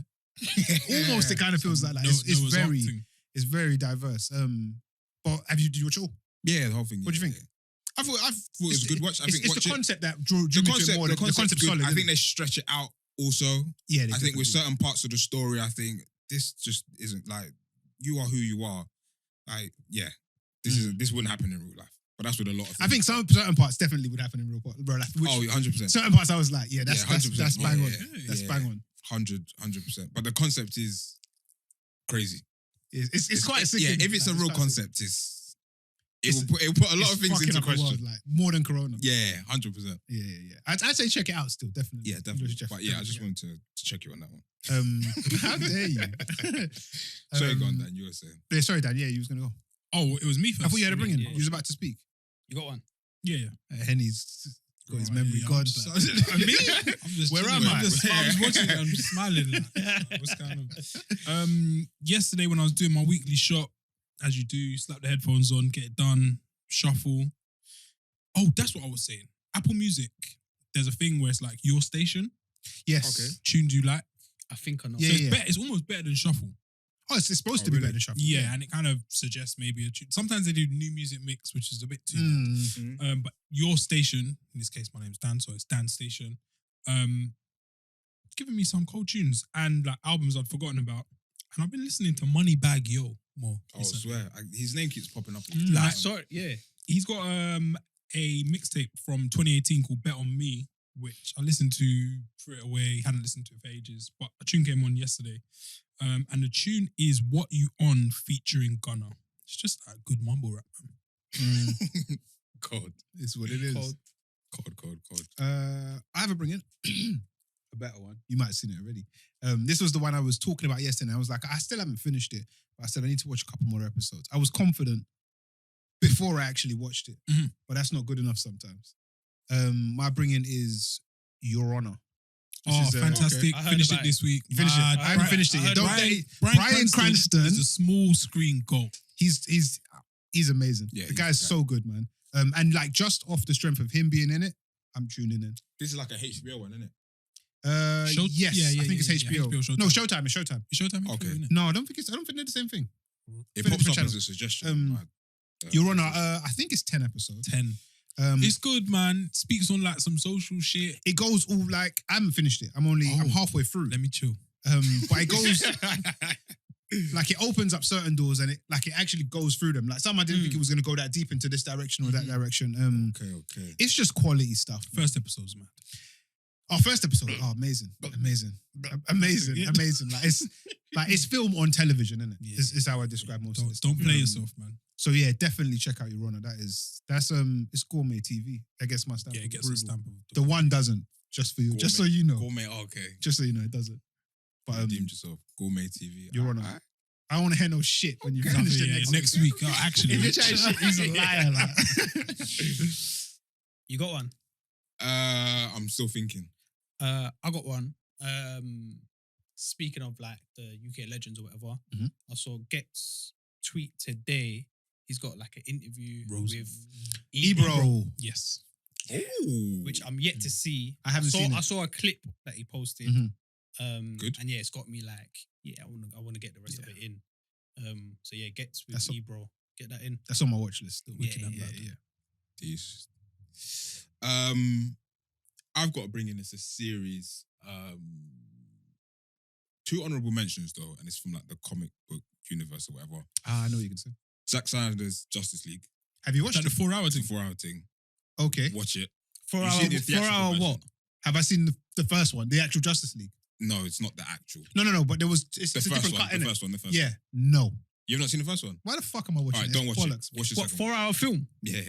Almost, it kind of feels like that. It's Noah's Ark very thing. it's very diverse. But did you watch it all? Yeah, the whole thing. What do you yeah, think? yeah. I thought it was a good watch. I think it's watch the it. concept that drew me to it more. The The concept's good. solid. I isn't think it? they stretch it out. Also, Yeah, they I think with definitely certain parts of the story, I think this just isn't like you are who you are. Like, yeah, this wouldn't happen in real life. But that's with a lot of things. I think certain parts definitely would happen in real life. Which, 100%. certain parts I was like, yeah, that's 100%. that's bang on. Yeah, That's yeah. bang on. 100%. But the concept is crazy. It's quite sick. Yeah, isn't it? if it's a Like, real quite sick. concept, it will put a lot It's of things fucking into up the world, question. like more than Corona. Yeah, 100%. Yeah. I'd say check it out still, definitely. Yeah, definitely. Jeff, But yeah, I just definitely. wanted to check you on that one. How dare you? Sorry, go on, Dan. You were saying. Yeah, sorry, Dan. Yeah, you was gonna go. Oh, it was me first. I thought you had a bring in. Yeah. You was about to speak. You got one? Yeah. Henny's got his Right, memory yeah, gone. I'm just like- Me? I'm just Where chilling. am I? I'm just watching it. I'm just smiling. Like, what's going on? Yesterday when I was doing my weekly shop, as you do, slap the headphones on, get it done, shuffle. Oh, that's what I was saying. Apple Music. There's a thing where it's like your station, Yes. Okay. tunes you like. I think I know. Yeah, So it's yeah. better. It's almost better than shuffle. Oh, it's supposed Oh, to be really? better than shuffle. Yeah, and it kind of suggests maybe a tune. Sometimes they do new music mix, which is a bit too. Mm. But your station In this case, my name's Dan, so it's Dan Station. Giving me some cold tunes and like albums I'd forgotten about. And I've been listening to Moneybagg Yo more. I swear, his name keeps popping up. Like, Sorry, yeah. he's got a mixtape from 2018 called Bet On Me, which I listened to straight away, hadn't listened to it for ages, but a tune came on yesterday. And the tune is What You On featuring Gunna. It's just like good mumble rap, man. God, It's what it is. cold. I have a bring in a better one. You might have seen it already. This was the one I was talking about yesterday. I was like, I still haven't finished it, but I said I need to watch a couple more episodes. I was confident before I actually watched it, but that's not good enough sometimes. My bringing is Your Honor. This is, fantastic! I heard Finished it about this week. Finish it. I haven't finished it yet. Bryan Cranston is a small screen goal. He's amazing. Yeah, the guy's so good, man. And like just off the strength of him being in it, I'm tuning in. This is like a HBO one, isn't it? Yes, I think it's HBO. Showtime. No, Showtime. It's Showtime. It's Showtime. Okay. Isn't it? No, I don't think they're the same thing. It Finish pops the up channel. as a suggestion. Your Honor, I think it's 10 episodes. 10. It's good, man. Speaks on like some social shit. It goes all like I haven't finished it. I'm halfway through. Let me chill. But it goes like it opens up certain doors and it actually goes through them. Like some I didn't think it was gonna go that deep into this direction or that direction. Okay. It's just quality stuff. First episode's mad. First episode. Amazing. Like it's film on television, isn't it? Yeah. Is how I describe most of this. Don't play yourself, man. So yeah, definitely check out Your Honor. That's it's gourmet TV. I guess my stamp. Yeah, it gets brutal. a stamp of The one doesn't. Just for you. Just so you know. Gourmet, okay. Just so you know, it doesn't. But Redeemed yourself. Gourmet TV. Your Honor. I don't want to hear no shit when you finish it next week. Oh, actually, If you try shit, he's a liar. Like. You got one? I'm still thinking. I got one. Speaking of like the UK legends or whatever, I saw Get's tweet today. He's got like an interview with Ebro. Yes. Oh. which I'm yet to see. I haven't seen it. I saw a clip that he posted. Good. And yeah, it's got me like, I want to get the rest of it in. So yeah, Gets with That's Ebro. Get that in. That's on my watch list. Still. Yeah. These. I've got to bring in a series. 2 honorable mentions though, and it's from like the comic book universe or whatever. I know what you can say. Zack Snyder's Justice League. Have you watched Like the 4 hour It's a thing. 4-hour thing. Okay. Watch it. 4 You hour. see the 4 theatrical hour version. what? Have I seen the first one, the actual Justice League? No, it's not the actual. No. But there was it's The a different first one. cut The in it. first one. The first Yeah. one. No. You have not seen the first one? Why the fuck am I watching? All right, this? don't watch Bollocks. it. Watch the What, second one. 4-hour film? Yeah.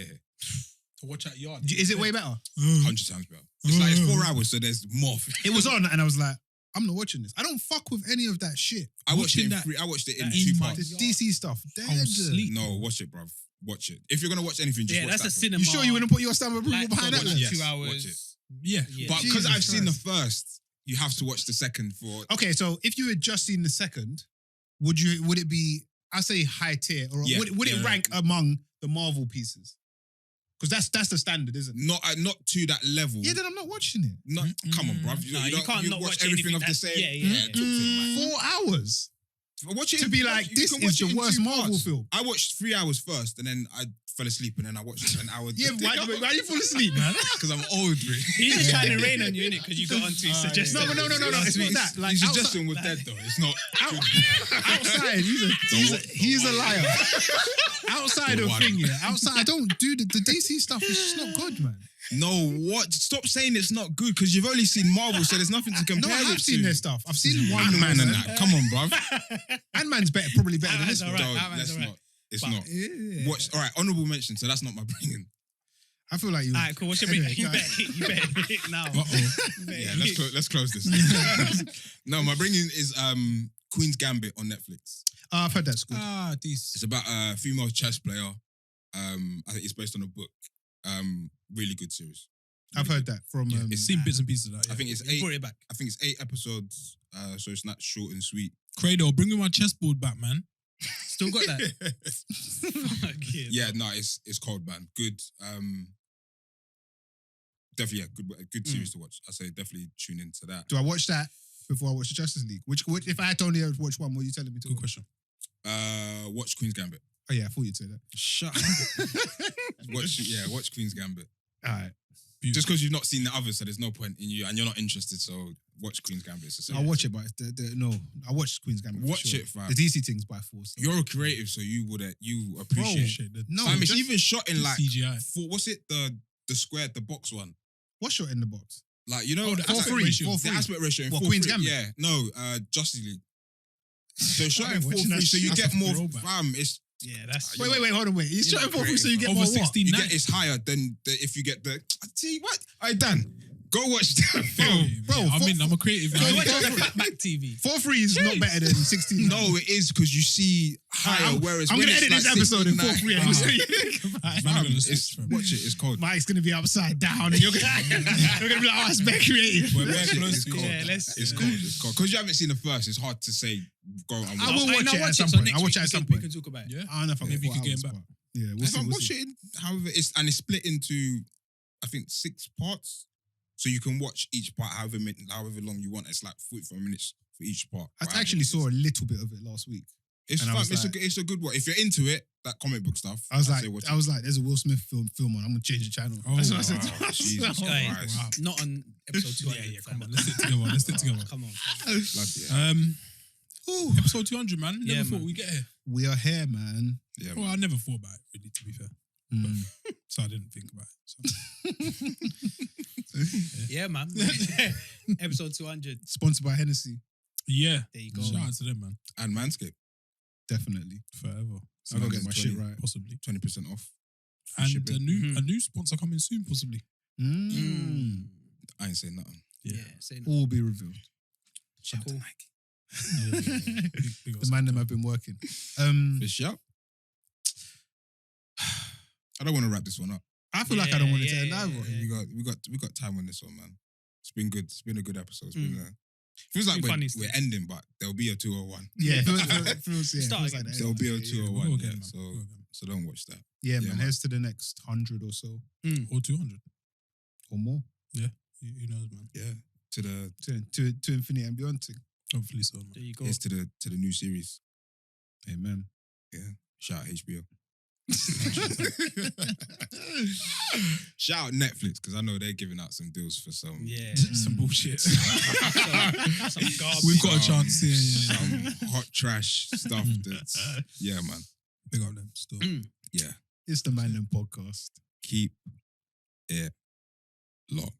To watch out yard. Is it way better? 100 times better. It's like it's 4 hours, so there's more. It was on, and I was like, I'm not watching this. I don't fuck with any of that shit. I watched it in that- 3. I watched it in that 2 in my- parts. The DC stuff. I was asleep. No, watch it, bruv. Watch it. If you're gonna watch anything, just Yeah, watch that's that a film. cinema. You sure you wouldn't put your stamp of approval like, behind that? watch Then? it. 2 Yes, hours. watch it. Yeah. Yeah. But because Jesus I've seen the Christ. first, you have to watch the second for. Okay, so if you had just seen the second, would it be? I say high tier, or Yeah, would it yeah. rank among the Marvel pieces? Because that's the standard, isn't it? Not to that level. Yeah, then I'm not watching it. Not, come on, bruv. No, you can't not watch everything anything of the that's- same. yeah. talk to him, man. 4 hours Watch it to be like, you this can is watch the it in worst 2 Marvel parts. film. I watched 3 hours first, and then I fell asleep, and then I watched an hour. Yeah, why do you fall asleep, man? Because I'm old, Rick. He's just trying to rain on you, innit? Because you got onto his suggestion. No, it's not that. Like His outside, suggestion was dead, though. It's not. outside he's a liar. Outside The of one. thing, yeah. Outside, I don't do the DC stuff. It's just not good, man. No, what? Stop saying it's not good because you've only seen Marvel, so there's nothing to compare No, I it have to. seen their stuff. I've seen Wonder Ant-Man Woman and that. Come on, bruv. Ant-Man's probably better than this. Ant-Man's one. alright. Don't, Ant-Man's let's alright. not. It's But- not. Yeah. Watch. All right, honorable mention. So that's not my bringing. I feel like you. Alright, cool. What's your Anyway, big? You go ahead. better hit now. Yeah, let's close this. No, my bringing is Queen's Gambit on Netflix. I've heard that's good. It's about a female chess player. I think it's based on a book. Really good series. I've heard that from. Yeah, It's seen bits and pieces of that. Yeah. I think it's You 8. brought it back. I think it's 8 episodes. So it's not short and sweet. Credo, bring me my chessboard back, man. Still got that. Fuck it. Yeah, no, it's cold, man. Good. Definitely, good series to watch. I say definitely tune into that. Do I watch that before I watch the Justice League? Which if I had to only watch one, what are you telling me to? Good question. Watch Queen's Gambit. Oh yeah, I thought you'd say that. Shut up. Watch Queen's Gambit. All right. Just because you've not seen the others, so there's no point in you, and you're not interested. So watch Queen's Gambit. It's a I'll watch it, but no, I watched Queen's Gambit. Watch for sure. it, fam. The DC thing's by force. You're a creative, so you appreciate. Shit, the- No, Fam, it's just- even shot in like CGI. what's it the square, the box one. What's shot in the box? Like, you know, Oh, the aspect aspect ratio. ratio. The aspect ratio. in What, 4:3. Queen's Gambit? Yeah, no, Justice League. So shot I in ain't watching 4:3, that so you shit. get That's a more. throwback. Fam, it's Yeah, that's. Wait, Hold on, wait. He's You're shot in not 4-3, so you get Over more 16 you nine. get it's higher than if you get the. See what? Alright, Dan, go watch that film. Bro, I'm a creative. Bro, now. wait, Mac TV. 4-3 is not better than 16. No, it is because you see higher. Whereas I'm when gonna it's edit like this episode in 16, 4-3. like, I'm saying. Man, I'm gonna switch, it's, fam. watch it. It's cold. Mike's gonna be upside down, and you're gonna be like, "Oh, it's very creative." We're very close It's to cold. each Yeah, other. let's. It's cold. It's cold. Because you haven't seen the first, it's hard to say. Go and I watch. will watch now it at some so point. next I'll watch week it at we some can- point. We can talk about it. Yeah. I don't know if I Maybe can you could get him back. Yeah, we'll If see. I We'll watch see. it, however, it's split into, I think, 6 parts. So you can watch each part however long you want. It's like 44 minutes for each part. I actually saw a little bit of it last week. It's and I fun. was like- It's a good one. If you're into it, that comic book stuff. I was I'd like, say watch it. there's a Will Smith film on. I'm gonna change the channel. Oh, That's what I said. wow. to Jesus myself. Guys, Christ. Wow. not on episode 200. Yeah, come fam. on. Let's stick together. Let's stick together. Come on. Bloody hell. Ooh, Episode 200, man. Never Yeah, thought man. we'd get here. we are here, man. Yeah, Well, I never thought about it, really, to be fair. Mm. So I didn't think about it. So. Yeah, man. Episode 200. Sponsored by Hennessy, Yeah. There you go. Shout out to them, man. and Manscaped, definitely. Forever. I gotta get my shit 20, right. Possibly. 20% off. Free And shipping. a new sponsor coming soon, possibly. Mm. I ain't saying nothing. Yeah. Yeah. Say no. All be revealed. Shout out to Cool. Nike. Big The Mandem have been working. Fish up. I don't want to wrap this one up. I feel like I don't want it to end Yeah, either. yeah. We got time on this one, man. It's been good. It's been a good episode. It's Mm. been feels like Been we're funny still. ending, but there'll be a 201. Yeah, it feels Start like again. that. There'll be a Yeah, 201. Go yeah, again, man. so Go again. so don't watch that. Yeah, Yeah, man. man. Here's to the next 100 or so Or 200. or more. Who knows, man? Yeah. To the To infinity and beyond. Thing. Hopefully so, man. There you go. here's to the new series. Amen. Shout out HBO. Shout out Netflix because I know they're giving out some deals for some Yeah. Some bullshit. Some garbage. We've got a chance. Yeah. some hot trash stuff. That's yeah, man. Big up them still. Yeah, It's the Mandem podcast. keep it locked.